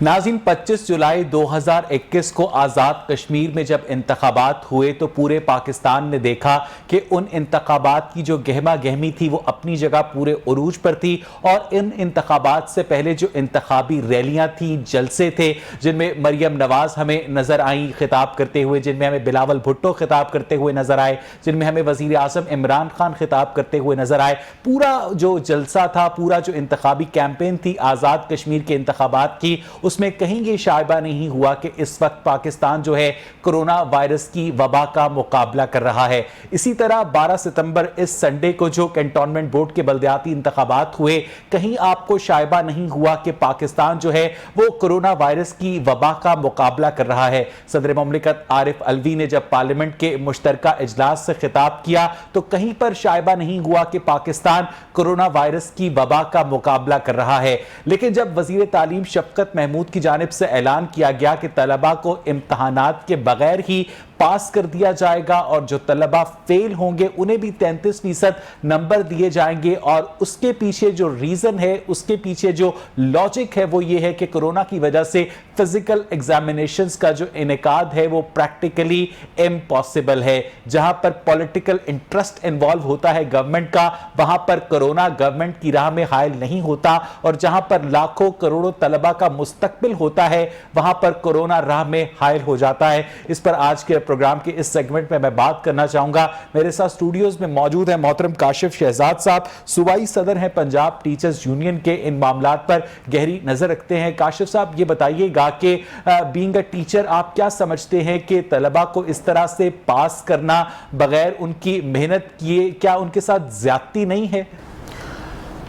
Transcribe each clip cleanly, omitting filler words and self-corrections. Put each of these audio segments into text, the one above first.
नाज़रीन, 25 जुलाई 2021 को आज़ाद कश्मीर में जब इंतखाबात हुए तो पूरे पाकिस्तान ने देखा कि उन इंतखाबात की जो गहमा गहमी थी वो अपनी जगह पूरे उरूज पर थी। और इन इंतखाबात से पहले जो इंतखाबी रैलियां थी, जलसे थे, जिनमें मरियम नवाज हमें नजर आई खिताब करते हुए, जिनमें हमें बिलावल भुट्टो खिताब करते हुए नजर आए, जिनमें हमें वजीर आजम इमरान खान खिताब करते हुए नजर आए। पूरा जो जलसा था, पूरा जो इंतखाबी कैंपेन थी आज़ाद कश्मीर के इंतखाबात की, उसमें कहीं ये शायबा नहीं हुआ कि इस वक्त पाकिस्तान जो है कोरोना वायरस की वबा का मुकाबला कर रहा है। इसी तरह 12 सितंबर इस संडे को जो कैंटोनमेंट बोर्ड के बल्दियाती इंतखाबात हुए, कहीं आपको शायबा नहीं हुआ कि पाकिस्तान जो है वो कोरोना वायरस की वबा का मुकाबला कर रहा है। सदर मुमलिकत आरिफ अलवी ने जब पार्लियामेंट के मुश्तरका इजलास से खिताब किया तो कहीं पर शायबा नहीं हुआ कि पाकिस्तान कोरोना वायरस की वबा का मुकाबला कर रहा है। लेकिन जब वजीर तालीम शफकत महमूद की जानिब से ऐलान किया गया कि तलबा को इम्तहानात के बगैर ही पास कर दिया जाएगा और जो तलबा फेल होंगे उन्हें भी 33% नंबर दिए जाएंगे, और उसके पीछे जो रीजन है, उसके पीछे जो लॉजिक है वो ये है कि कोरोना की वजह से फिजिकल एग्जामिनेशंस का जो इनेकाद है वो प्रैक्टिकली इम्पॉसिबल है। जहां पर पॉलिटिकल इंटरेस्ट इन्वॉल्व होता है गवर्नमेंट का, वहां पर कोरोना गवर्नमेंट की राह में हायल नहीं होता, और जहां पर लाखों करोड़ों तलबा का मुस्तकबिल होता है वहां पर कोरोना राह में हायल हो जाता है। इस पर आज के प्रोग्राम के इस सेगमेंट में मैं बात करना चाहूंगा। मेरे साथ स्टूडियोज में मौजूद है मोहतरम काशिफ शहजाद साहब, सूबाई सदर हैं पंजाब टीचर्स यूनियन के, इन मामलात पर गहरी नजर रखते हैं। काशिफ साहब, ये बताइएगा कि बीइंग अ टीचर आप क्या समझते हैं कि तलबा को इस तरह से पास करना बगैर उनकी मेहनत किए, क्या उनके साथ ज्यादती नहीं है?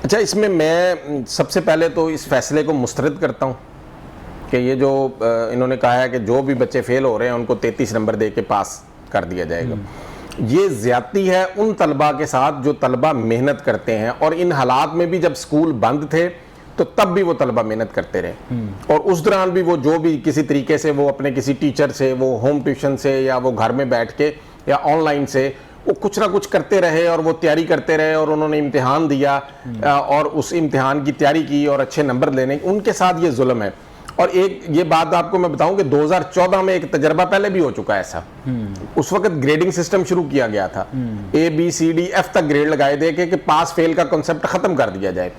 अच्छा, इसमें मैं सबसे पहले तो इस फैसले को मुस्तरद करता हूं कि ये जो इन्होंने कहा है कि जो भी बच्चे फेल हो रहे हैं उनको 33 नंबर दे के पास कर दिया जाएगा, ये ज्यादती है उन तलबा के साथ जो तलबा मेहनत करते हैं। और इन हालात में भी जब स्कूल बंद थे तो तब भी वो तलबा मेहनत करते रहे, और उस दौरान भी वो जो भी किसी तरीके से वो अपने किसी टीचर से, वो होम ट्यूशन से या वो घर में बैठ के या ऑनलाइन से वो कुछ ना कुछ करते रहे और वो तैयारी करते रहे, और उन्होंने इम्तिहान दिया और उस इम्तिहान की तैयारी की और अच्छे नंबर लेने, उनके साथ ये जुल्म है। और एक ये बात आपको मैं बताऊं कि 2014 में एक तजर्बा पहले भी हो चुका है ऐसा। उस वक्त ग्रेडिंग सिस्टम शुरू किया गया था, ABCD F तक ग्रेड लगाए दे के पास फेल का कॉन्सेप्ट खत्म कर दिया जाए,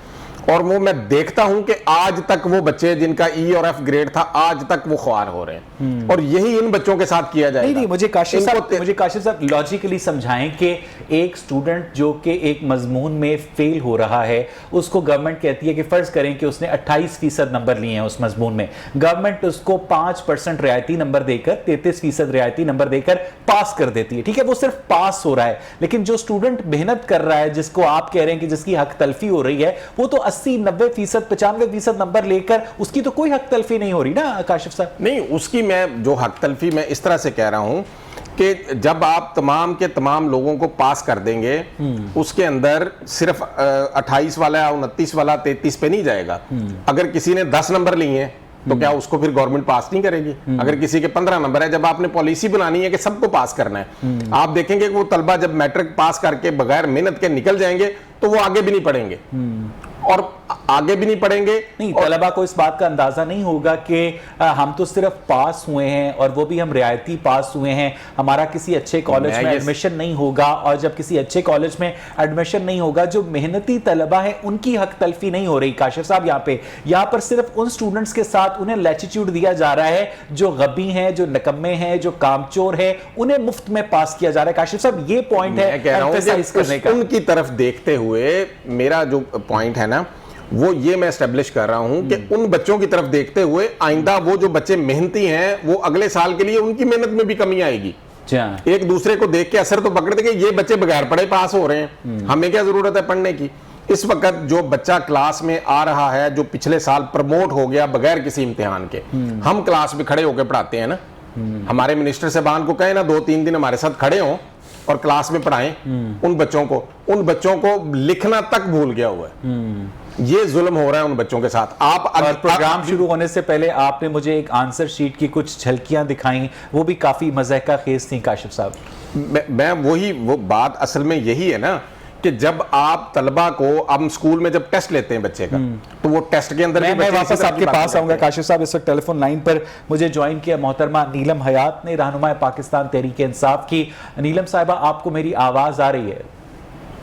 और वो मैं देखता हूं कि आज तक वो बच्चे जिनका E और F ग्रेड था आज तक वो ख्वार हो रहे हैं, और यही इन बच्चों के साथ किया जाएगा। नहीं, मुझे काशिफ साहब लॉजिकली समझाएं कि एक स्टूडेंट जो कि एक मजमून में फेल हो रहा है, उसको गवर्नमेंट कहती है कि फर्ज करें कि उसने 28% नंबर लिए हैं उस मजमून में, गवर्नमेंट उसको 5% रियायती नंबर देकर 33% रियायती नंबर देकर पास कर देती है। ठीक है, वो सिर्फ पास हो रहा है। लेकिन जो स्टूडेंट मेहनत कर रहा है, जिसको आप कह रहे हैं कि जिसकी हक तलफी हो रही है, वो तो 80-90%, 95% नंबर लेकर उसकी तो कोई हक तलफी नहीं हो रही ना काशिफ साहब? नहीं, उसकी मैं जो हक तलफी मैं इस तरह से कह रहा हूं कि जब आप तमाम के तमाम लोगों को पास कर देंगे, उसके अंदर सिर्फ 28 वाला, 29 वाला 33 पे नहीं जाएगा। अगर किसी ने 10 नंबर लिए हैं तो क्या उसको फिर गवर्नमेंट पास नहीं करेगी? अगर किसी के 15 नंबर है, जब आपने पॉलिसी बनानी है कि सबको पास करना है, आप देखेंगे कि वो तलबा जब मैट्रिक पास करके बगैर मेहनत के निकल जाएंगे तो वो आगे भी नहीं पढ़ेंगे, और आगे भी नहीं पढ़ेंगे। नहीं, तलबा को इस बात का अंदाजा नहीं होगा कि हम तो सिर्फ पास हुए हैं, और वो भी हम रियायती पास हुए हैं, हमारा किसी अच्छे कॉलेज में एडमिशन नहीं होगा, और जब किसी अच्छे कॉलेज में एडमिशन नहीं होगा, जो मेहनती तलबा है उनकी हक तलफी नहीं हो रही। काशिफ साहब, यहाँ पर सिर्फ उन स्टूडेंट्स के साथ उन्हें लैटिट्यूड दिया जा रहा है जो गबी हैं, जो नकम्मे हैं, जो कामचोर है, उन्हें मुफ्त में पास किया जा रहा है। काशिफ साहब, ये पॉइंट है एम्फसाइज करने का। उनकी तरफ देखते हुए मेरा जो पॉइंट है ना, वो ये मैं एस्टेब्लिश कर रहा हूं कि उन बच्चों की तरफ देखते हुए आइंदा वो जो बच्चे मेहनती हैं, वो अगले साल के लिए उनकी मेहनत में भी कमी आएगी। एक दूसरे को देख के असर तो पकड़ देंगे, ये बच्चे बगैर पढ़े पास हो रहे हैं, हमें क्या जरूरत है पढ़ने की? इस वक्त जो बच्चा क्लास में आ रहा है, जो पिछले साल प्रमोट हो गया बगैर किसी इम्तिहान के, हम क्लास में खड़े होकर पढ़ाते हैं ना, हमारे मिनिस्टर साहबान को कहें ना 2-3 दिन हमारे साथ खड़े हों और क्लास में पढ़ाएं उन बच्चों को लिखना तक भूल गया हुआ है। ये जुल्म हो रहा है उन बच्चों के साथ। आप प्रोग्राम शुरू होने से पहले आपने मुझे एक आंसर शीट की कुछ झलकियां दिखाई, वो भी काफी मज़ाक़ा खेज थी काशिफ साहब। मैं वो बात असल में यही है ना कि जब आप तलबा को, हम स्कूल में जब टेस्ट लेते हैं बच्चे का, तो वो टेस्ट के अंदर मैं वापस आपके पास आऊंगा। काशिफ साहब इस वक्त टेलीफोन लाइन पर मुझे ज्वाइन किया मोहतरमा नीलम हयात ने, रहनुमा पाकिस्तान तहरीक इंसाफ की। नीलम साहिबा, आपको मेरी आवाज आ रही है?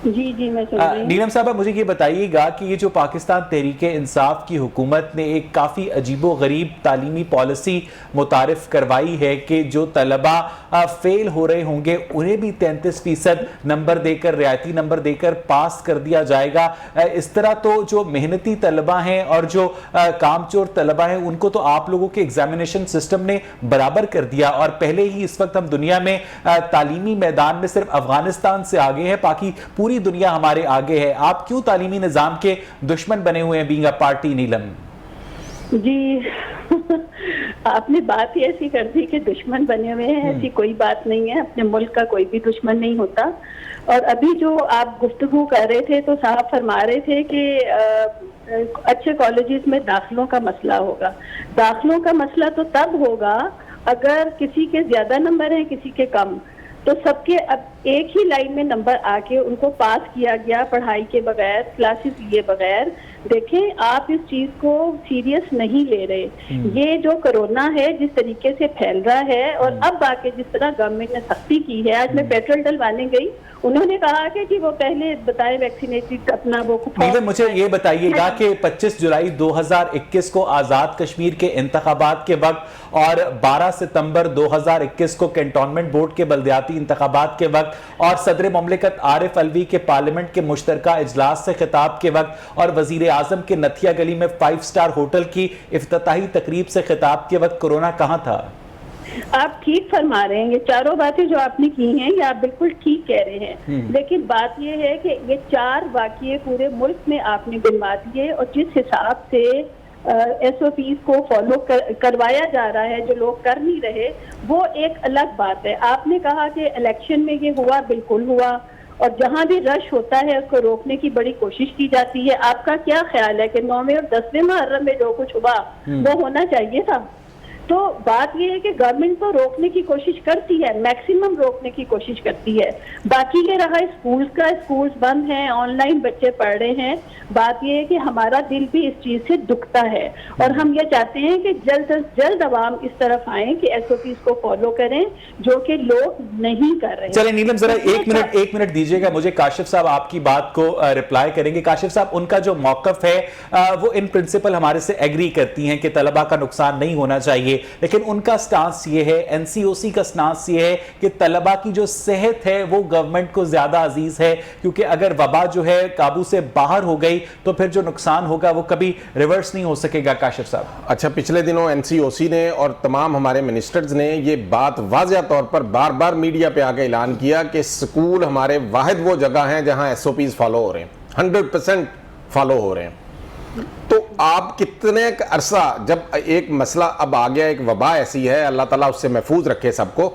जी जी मैं सुन रही हूं। नीलम साहबा, मुझे ये बताइएगा कि ये जो पाकिस्तान तहरीक इंसाफ की हुकूमत ने एक काफ़ी अजीबो गरीब तालीमी पॉलिसी मुतारिफ करवाई है कि जो तलबा फेल हो रहे होंगे उन्हें भी 33% नंबर देकर, रियायती नंबर देकर पास कर दिया जाएगा। इस तरह तो जो मेहनती तलबा हैं और जो कामचोर तलबा हैं उनको तो आप लोगों के एग्जामिनेशन सिस्टम ने बराबर कर दिया, और पहले ही इस वक्त हम दुनिया में तालीमी मैदान में सिर्फ अफगानिस्तान से आगे हैं, बाकी पूरी दुनिया हमारे आगे है। आप क्यों तालीमी निजाम के दुश्मन बने हुए हैं being a party? Neelam ji आपने बात ही ऐसी कर दी कि दुश्मन बने हुए हैं, ऐसी कोई बात नहीं है। अपने मुल्क का कोई भी दुश्मन नहीं होता। और अभी जो आप गुफ्तगू कर रहे थे तो साहब फरमा रहे थे कि अच्छे कॉलेजेस में दाखिलों का मसला होगा। दाखिलों का मसला तो तब होगा अगर किसी के ज्यादा नंबर हैं, किसी के कम, तो सबके अब एक ही लाइन में नंबर आके उनको पास किया गया, पढ़ाई के बगैर, क्लासेस लिए बगैर। देखें, आप इस चीज को सीरियस नहीं ले रहे। ये जो कोरोना है जिस तरीके से फैल रहा है, और अब आके जिस तरह गवर्नमेंट ने सख्ती की है, आज मैं पेट्रोल डलवाने गई, उन्होंने कहा कि वो पहले बताए वैक्सीनेटेड अपना वो। मुझे ये बताइएगा कि 25 जुलाई 2021 को आजाद कश्मीर के इंतखाबात के वक्त और 12 सितंबर 2021 को कैंटोनमेंट बोर्ड के बल्दियाती इंतखाबात के वक्त और सदर मुमलिकत आरिफ अलवी के पार्लियामेंट के मुश्तरका इजलास से खिताब के वक्त और वजीर आजम के नथिया गली में 5 स्टार होटल की इफ्तिताही तकरीब से खिताब के वक्त कोरोना कहां था? आप ठीक फरमा रहे हैं। ये चारों बातें जो आपने की हैं ये आप बिल्कुल ठीक कह रहे हैं, लेकिन बात ये है कि ये 4 वाक़ये पूरे मुल्क में आपने गिनवा दिए, और जिस हिसाब से SOPs को फॉलो करवाया जा रहा है, जो लोग कर नहीं रहे, वो एक अलग बात है। आपने कहा कि इलेक्शन में ये हुआ, बिल्कुल हुआ, और जहां भी रश होता है उसको रोकने की बड़ी कोशिश की जाती है। आपका क्या ख्याल है कि 9वें और 10वें मुहर्रम में जो कुछ हुआ वो होना चाहिए था? तो बात यह है कि गवर्नमेंट तो रोकने की कोशिश करती है, मैक्सिमम रोकने की कोशिश करती है। बाकी ये रहा स्कूल का, स्कूल्स बंद हैं, ऑनलाइन बच्चे पढ़ रहे हैं। बात यह है कि हमारा दिल भी इस चीज से दुखता है, और हम ये चाहते हैं कि जल्द से जल्द अवाम इस तरफ आए कि SOPs को फॉलो करें, जो कि लोग नहीं कर रहे हैं। चले नीलम, जरा एक मिनट दीजिएगा मुझे। काशिफ साहब आपकी बात को रिप्लाई करेंगे। काशिफ साहब, उनका जो मौकफ है वो इन प्रिंसिपल हमारे से एग्री करती हैं कि तलबा का नुकसान नहीं होना चाहिए, लेकिन उनका स्टांस ये है, NCOC का स्टांस ये है कि तलबा की जो सेहत है वो गवर्नमेंट को ज्यादा अजीज है, क्योंकि अगर वबा जो है काबू से बाहर हो गई तो फिर जो नुकसान होगा वो कभी रिवर्स नहीं हो सकेगा। काशिफ साहब, अच्छा, पिछले दिनों NCOC ने और तमाम हमारे मिनिस्टर्स ने ये बात वाज़ेह तौर पर बार बार मीडिया पे आके ऐलान किया कि स्कूल हमारे वाहिद वो जगह हैं जहां SOPs फॉलो हो रहे हैं, 100% फॉलो हो रहे हैं। तो आप कितने अरसा, जब एक मसला अब आ गया, एक वबा ऐसी है, अल्लाह ताला उससे महफूज रखे सबको,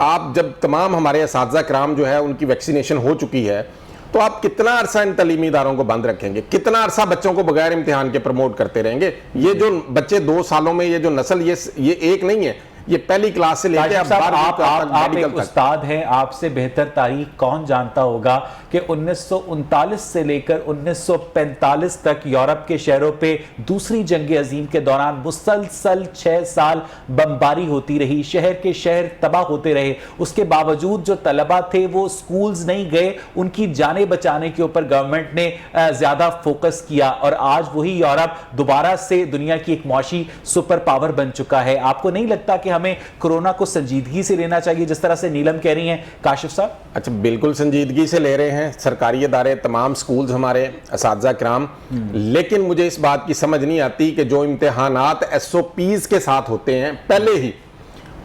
आप जब तमाम हमारे असातिज़ा किराम जो है उनकी वैक्सीनेशन हो चुकी है, तो आप कितना अरसा इन तलीमी इदारों को बंद रखेंगे? कितना अरसा बच्चों को बगैर इम्तिहान के प्रमोट करते रहेंगे? ये जो बच्चे 2 सालों में, ये जो नस्ल, ये एक नहीं है, ये पहली क्लास से लेकर आप एक उस्ताद हैं, आपसे बेहतर तारीख कौन जानता होगा कि 1939 से लेकर 1945 तक यूरोप के शहरों पे दूसरी जंग अजीम के दौरान मुसलसल 6 साल बमबारी होती रही, शहर के शहर तबाह होते रहे। उसके बावजूद जो तलबा थे वो स्कूल्स नहीं गए, उनकी जानें बचाने के ऊपर गवर्नमेंट ने ज्यादा फोकस किया, और आज वही यूरोप दोबारा से दुनिया की एक मौशी सुपर पावर बन चुका है। आपको नहीं लगता कि हमें कोरोना को संजीदगी से लेना चाहिए, जिस तरह से नीलम कह रही हैं? काशिफ साहब, अच्छा, बिल्कुल संजीदगी से ले रहे हैं सरकारी इदारे, तमाम स्कूल्स, हमारे असातिज़ा किराम, लेकिन मुझे इस बात की समझ नहीं आती कि जो इम्तिहानात SOPs के साथ होते हैं, पहले ही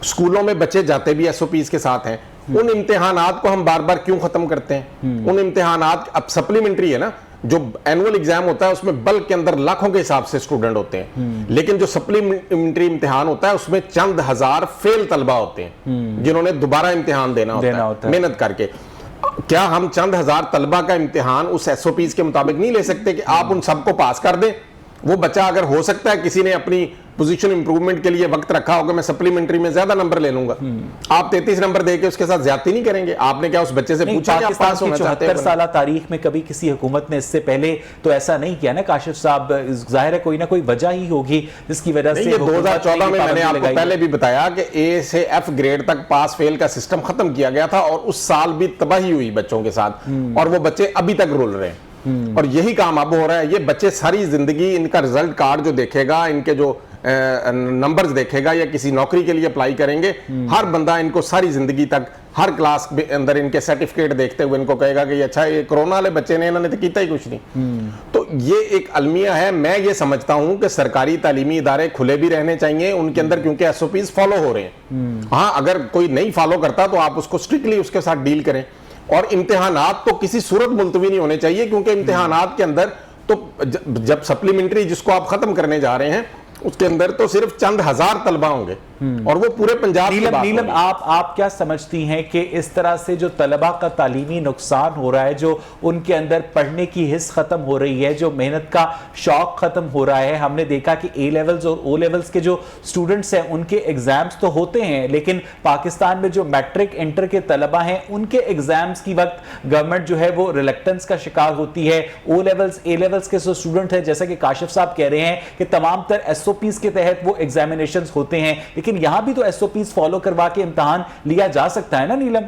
स्कूलों में बच्चे जाते भी SOPs के साथ हैं, उन इम्तिहानात को हम बार बार क्यों खत्म करते हैं? उन इम्तिहानात, अब सप्लीमेंट्री है ना, जो एनुअल एग्जाम होता है उसमें बल्क के अंदर लाखों के हिसाब से स्टूडेंट होते हैं, लेकिन जो सप्लीमेंट्री इम्तिहान होता है उसमें चंद हजार फेल तलबा होते हैं जिन्होंने दोबारा इम्तिहान देना होता है मेहनत करके। क्या हम चंद हजार तलबा का इम्तिहान उस SOPs के मुताबिक नहीं ले सकते कि आप उन सबको पास कर दें वो बच्चा अगर हो सकता है किसी ने अपनी पोजीशन इंप्रूवमेंट के लिए वक्त रखा होगा, मैं सप्लीमेंट्री में ज्यादा नंबर ले लूंगा, आप 33 नंबर देके उसके साथ ज्यादती नहीं करेंगे। आपने क्या उस बच्चे से पूछा कि आप पास होना चाहते हैं? 74 साल तारीख में कभी किसी हुकूमत ने इससे पहले तो ऐसा नहीं किया ना काशिफ साहब। जाहिर है कोई ना कोई वजह ही होगी जिसकी वजह से 2014 में मैंने आपको पहले भी बताया कि ए से एफ ग्रेड तक पास फेल का सिस्टम खत्म किया गया था और उस साल भी तबाही हुई बच्चों के साथ, और वो बच्चे अभी तक रुल रहे हैं। और यही काम अब हो रहा है। ये बच्चे सारी जिंदगी इनका रिजल्ट कार्ड जो देखेगा, इनके जो नंबर्स देखेगा या किसी नौकरी के लिए अप्लाई करेंगे, हर बंदा इनको सारी जिंदगी तक हर क्लास के अंदर इनके सर्टिफिकेट देखते हुए इनको कहेगा कि अच्छा ये कोरोना वाले बच्चे ने, इन्होंने तो किया ही कुछ नहीं। तो ये एक अलमिया है। मैं ये समझता हूं कि सरकारी तालीमी इदारे खुले भी रहने चाहिए उनके अंदर, क्योंकि एसओपीज फॉलो हो रहे हैं। हाँ, अगर कोई नहीं फॉलो करता तो आप उसको स्ट्रिक्टली उसके साथ डील करें। और इम्तिहानात तो किसी सूरत मुलतवी नहीं होने चाहिए, क्योंकि इम्तिहानात के अंदर तो जब सप्लीमेंट्री जिसको आप खत्म करने जा रहे हैं उसके अंदर तो सिर्फ चंद हजार तलबा होंगे और वो पूरे पंजाब की बात नीलम आप क्या समझती हैं कि इस तरह से जो तलबा का तालीमी नुकसान हो रहा है, जो उनके अंदर पढ़ने की हिस्स खत्म हो रही है, जो मेहनत का शौक खत्म हो रहा है। हमने देखा कि ए लेवल्स और ओ लेवल्स के जो स्टूडेंट्स हैं उनके एग्जाम्स तो होते हैं, लेकिन पाकिस्तान में जो मैट्रिक इंटर के तलबा हैं उनके एग्जाम्स की वक्त गवर्नमेंट जो है वो रिलेक्टेंस का शिकार होती है। ओ लेवल्स ए लेवल्स के जो स्टूडेंट हैं, जैसा कि काशिफ साहब कह रहे हैं कि तमाम तर एसओपीज के तहत वो एग्जामिनेशंस होते हैं, लेकिन यहां भी तो एसओपीज फॉलो करवा के इम्तिहान लिया जा सकता है ना नीलम?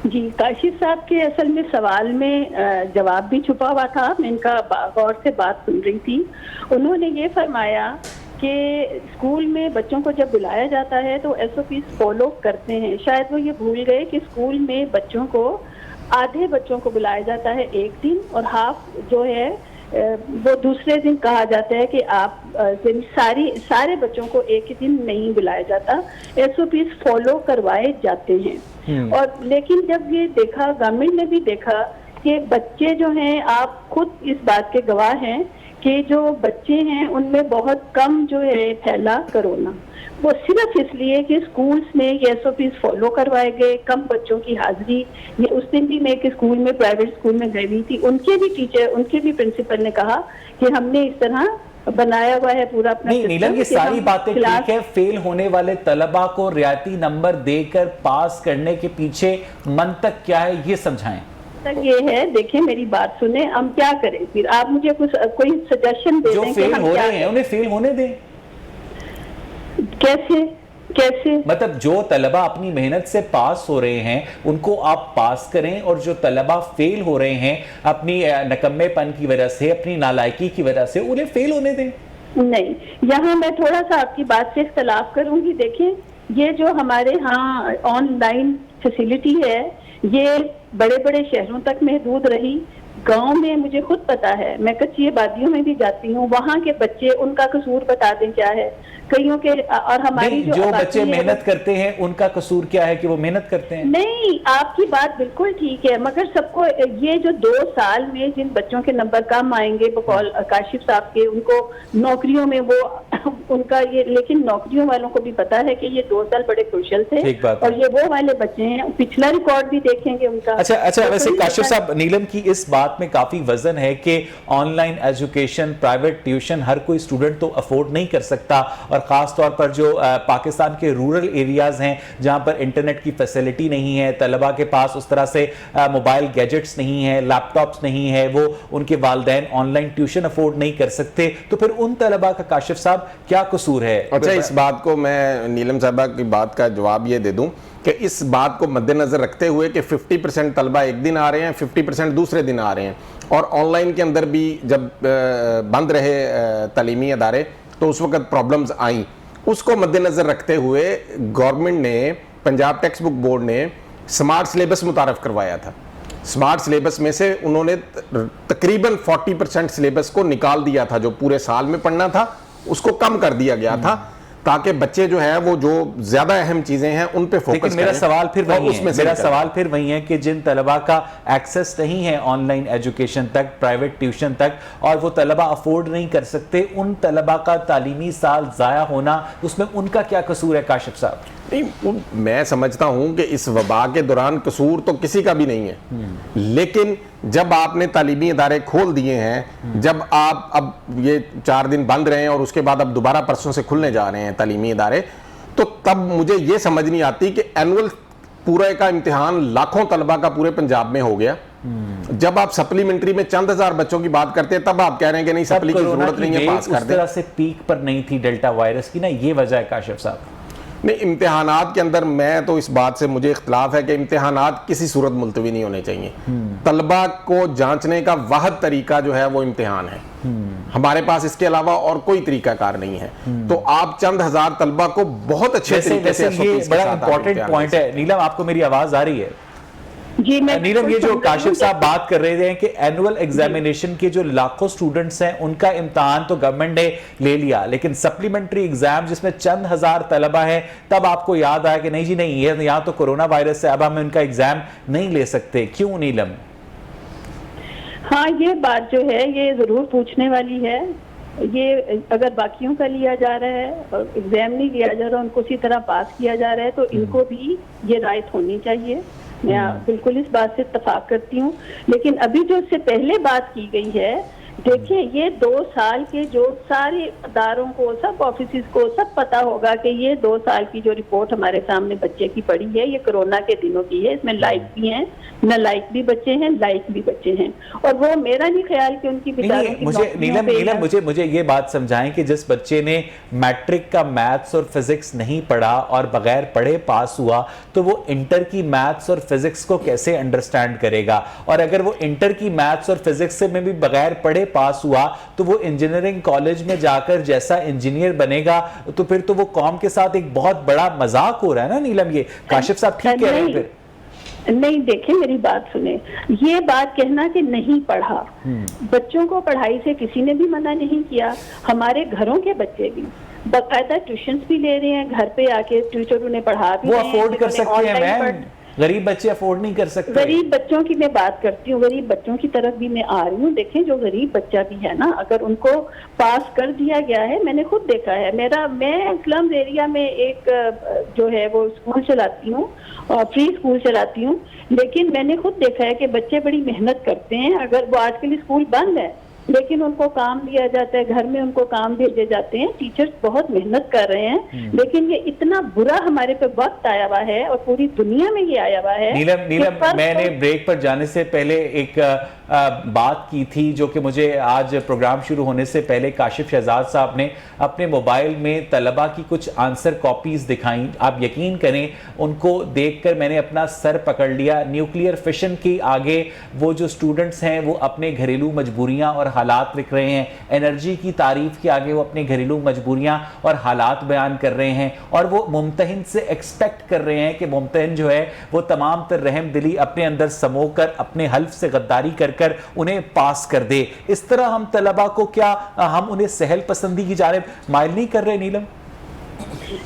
जी, काशिफ साहब के असल में सवाल में जवाब भी छुपा हुआ था। मैं इनका गौर से बात सुन रही थी। उन्होंने ये फरमाया कि स्कूल में बच्चों को जब बुलाया जाता है तो एसओपीज फॉलो करते हैं। शायद वो ये भूल गए कि स्कूल में बच्चों को, आधे बच्चों को बुलाया जाता है एक दिन और हाफ जो है वो दूसरे दिन कहा जाता है कि आप सारे बच्चों को एक ही दिन नहीं बुलाया जाता, एसओपीज फॉलो करवाए जाते हैं। और लेकिन जब ये देखा, गवर्नमेंट ने भी देखा कि बच्चे जो हैं, आप खुद इस बात के गवाह हैं कि जो बच्चे हैं उनमें बहुत कम जो है फैला कोरोना, वो सिर्फ इसलिए कि स्कूल्स में ये एसओपीज फॉलो करवाए गए, कम बच्चों की हाजिरी। ये उस दिन भी मैं एक स्कूल में, प्राइवेट स्कूल में गई हुई थी, उनके भी टीचर, उनके भी प्रिंसिपल ने कहा कि हमने इस तरह बनाया हुआ है पूरा अपना। नहीं नीलम, ये सारी बातें ठीक है, फेल होने वाले तलबा को रियायती नंबर देकर पास करने के पीछे मंतक क्या है ये समझाएं। ये है, देखिए मेरी बात सुने, हम क्या करें फिर? आप मुझे कोई सजेशन दे दें। जो फेल हो रहे हैं उन्हें फेल होने दें। कैसे मतलब जो तलबा अपनी मेहनत से पास हो रहे हैं उनको आप पास करें, और जो तलबा फेल हो रहे हैं अपनी नकम्मेपन की वजह से, अपनी नालायकी की वजह से, उन्हें फेल होने दें। नहीं, यहाँ मैं थोड़ा सा आपकी बात से इख्तलाफ करूंगी। देखें, ये जो हमारे यहाँ ऑनलाइन फैसिलिटी है ये बड़े बड़े शहरों तक महदूद रही। गांव में मुझे खुद पता है, मैं कच्ची आबादियों में भी जाती हूँ, वहाँ के बच्चे, उनका कसूर बता दें क्या है कईयों के। और हमारी जो बच्चे मेहनत करते हैं उनका कसूर क्या है कि वो मेहनत करते हैं? नहीं, आपकी बात बिल्कुल ठीक है, मगर सबको ये जो 2 साल में जिन बच्चों के नंबर कम आएंगे बकौल काशिफ साहब के, उनको नौकरियों में वो उनका ये, लेकिन नौकरियों वालों को भी पता है कि ये 2 साल बड़े क्रुशियल थे, और ये वो वाले बच्चे हैं, पिछला रिकॉर्ड भी देखेंगे उनका। अच्छा, वैसे काशिफ साहब, नीलम की इस बात में काफी वजन है कि ऑनलाइन एजुकेशन, प्राइवेट ट्यूशन हर कोई स्टूडेंट तो अफोर्ड नहीं कर सकता, और खास तौर पर जो पाकिस्तान के रूरल एरियाज हैं जहां पर इंटरनेट की फैसिलिटी नहीं है, तलबा के पास उस तरह से मोबाइल गैजेट्स नहीं है, लैपटॉप्स नहीं है, वो उनके वालिदैन ऑनलाइन ट्यूशन अफोर्ड नहीं कर सकते, तो फिर उन तलबा का काशिफ साहब क्या कसूर है? अच्छा, इस बात को मैं नीलम साहबा की बात का जवाब ये दे दूं कि इस बात को मद्देनजर रखते हुए कि 50% तलबा एक दिन आ रहे हैं, 50% दूसरे दिन आ रहे हैं, और ऑनलाइन के अंदर भी जब बंद रहे तालीमी अदारे तो उस वक्त प्रॉब्लम्स आई, उसको मद्देनजर रखते हुए गवर्नमेंट ने, पंजाब टेक्स्ट बुक बोर्ड ने स्मार्ट सिलेबस मुतारफ करवाया था। स्मार्ट सिलेबस में से उन्होंने तकरीबन 40% सिलेबस को निकाल दिया था, जो पूरे साल में पढ़ना था उसको कम कर दिया गया था, ताकि बच्चे जो है वो जो ज्यादा अहम चीजें हैं उन पे फोकस करें। मेरा सवाल फिर वही है कि जिन तलबा का एक्सेस नहीं है ऑनलाइन एजुकेशन तक, प्राइवेट ट्यूशन तक, और वो तलबा अफोर्ड नहीं कर सकते, उन तलबा का तालीमी साल जाया होना, उसमें उनका क्या कसूर है काशिफ साहब? नहीं, मैं समझता हूं कि इस वबा के दौरान कसूर तो किसी का भी नहीं है, लेकिन जब आपने तालीमी इदारे खोल दिए हैं, जब आप अब ये 4 दिन बंद रहे हैं और उसके बाद अब दोबारा परसों से खुलने जा रहे हैं तालीमी इदारे, तो तब मुझे ये समझ नहीं आती कि एनुअल पूरे का इम्तिहान लाखों तलबा का पूरे पंजाब में हो गया, जब आप सप्लीमेंट्री में चंद हजार बच्चों की बात करते हैं तब आप कह रहे हैं कि नहीं सप्ली की जरूरत नहीं है, पास कर उस तरह से पीक पर नहीं थी डेल्टा वायरस की ना, ये वजह है काशिफ साहब। नहीं, इम्तिहानात के अंदर मैं तो इस बात से मुझे इख्तलाफ है कि इम्तिहानात किसी सूरत मुलतवी नहीं होने चाहिए। तलबा को जांचने का वाहिद तरीका जो है वो इम्तिहान है, हमारे पास इसके अलावा और कोई तरीकाकार नहीं है। तो आप चंद हजार तलबा को बहुत अच्छे तरीके से ये बड़ा इंपॉर्टेंट पॉइंट है। नीलम, आपको मेरी आवाज आ रही है? जी, मैं नीलम, ये जो काशिफ साहब बात कर रहे थे कि एनुअल एग्जामिनेशन के जो लाखों स्टूडेंट्स हैं उनका इम्तिहान तो गवर्नमेंट ने ले लिया, लेकिन सप्लीमेंट्री एग्जाम जिसमें चंद हजार तलबा है, तब आपको याद आया कि नहीं जी नहीं, ये यहाँ तो कोरोना वायरस है, अब हम इनका एग्जाम नहीं ले सकते। क्यों नीलम? हाँ, ये बात जो है ये जरूर पूछने वाली है। ये अगर बाकियों का लिया जा रहा है और एग्जाम नहीं लिया जा रहा, उनको उसी तरह पास किया जा रहा है, तो इनको भी ये राइट होनी चाहिए। मैं बिल्कुल इस बात से इत्तेफाक करती हूँ। लेकिन अभी जो इससे पहले बात की गई है, देखिए ये 2 साल के जो सारे इदारों को, सब ऑफिस को सब पता होगा कि ये 2 साल की जो रिपोर्ट हमारे सामने बच्चे की पड़ी है, ये कोरोना के दिनों की है। इसमें लाइक भी हैं, न लाइक भी बच्चे हैं, लाइक भी बच्चे हैं। और वो मेरा नहीं ख्याल कि उनकी मुझे ये बात समझाएं कि जिस बच्चे ने मैट्रिक का मैथ्स और फिजिक्स नहीं पढ़ा और बगैर पढ़े पास हुआ, तो वो इंटर की मैथ्स और फिजिक्स को कैसे अंडरस्टैंड करेगा? और अगर वो इंटर की मैथ्स और फिजिक्स से में भी बगैर पढ़े पास हुआ, तो वो इंजीनियरिंग कॉलेज में जाकर जैसा इंजीनियर बनेगा, तो फिर तो वो कौम के साथ एक बहुत बड़ा मजाक हो रहा है ना नीलम। ये काशिफ साहब ठीक कह रहे हैं। फिर नहीं, देखें मेरी बात सुने, ये बात कहना कि नहीं पढ़ा, बच्चों को पढ़ाई से किसी ने भी मना नहीं किया। हमारे घरों के बच्चे भी बाकायदा ट्यूशंस भी ले रहे हैं, घर पे आके टीचर उन्हें पढ़ा भी वो अफोर्ड कर सकते हैं मैम, गरीब बच्चे अफोर्ड नहीं कर सकते। गरीब बच्चों की मैं बात करती हूँ, गरीब बच्चों की तरफ भी मैं आ रही हूँ। देखें, जो गरीब बच्चा भी है ना, अगर उनको पास कर दिया गया है, मैंने खुद देखा है, मैं स्लम्स एरिया में एक जो है वो स्कूल चलाती हूँ, फ्री स्कूल चलाती हूँ, लेकिन मैंने खुद देखा है कि बच्चे बड़ी मेहनत करते हैं। अगर वो आज के लिए स्कूल बंद है, लेकिन उनको काम दिया जाता है, घर में उनको काम भेजे जाते हैं, टीचर्स बहुत मेहनत कर रहे हैं। लेकिन ये इतना बुरा हमारे पे वक्त आया हुआ है और पूरी दुनिया में ये आया हुआ है। नीलम, मैंने ब्रेक पर जाने से पहले एक बात की थी जो कि मुझे आज प्रोग्राम शुरू होने से पहले काशिफ शहजाद साहब ने अपने मोबाइल में तलबा की कुछ आंसर कॉपीज दिखाई। आप यकीन करें, उनको देखकर मैंने अपना सर पकड़ लिया। न्यूक्लियर फिशन के आगे वो जो स्टूडेंट्स हैं वो अपने घरेलू मजबूरियां और हालात लिख रहे हैं, एनर्जी की तारीफ के आगे वो अपने घरेलू मजबूरियां और हालात बयान कर रहे हैं, और वो मुमतहिन से एक्सपेक्ट कर रहे हैं कि मुमतहिन जो है वो तमाम तर रहम दिली अपने अंदर समोकर अपने हल्फ से गद्दारी कर उन्हें पास कर दे। इस तरह हम तलबा को क्या हम उन्हें सहल पसंदी की जानिब माइल नहीं कर रहे नीलम?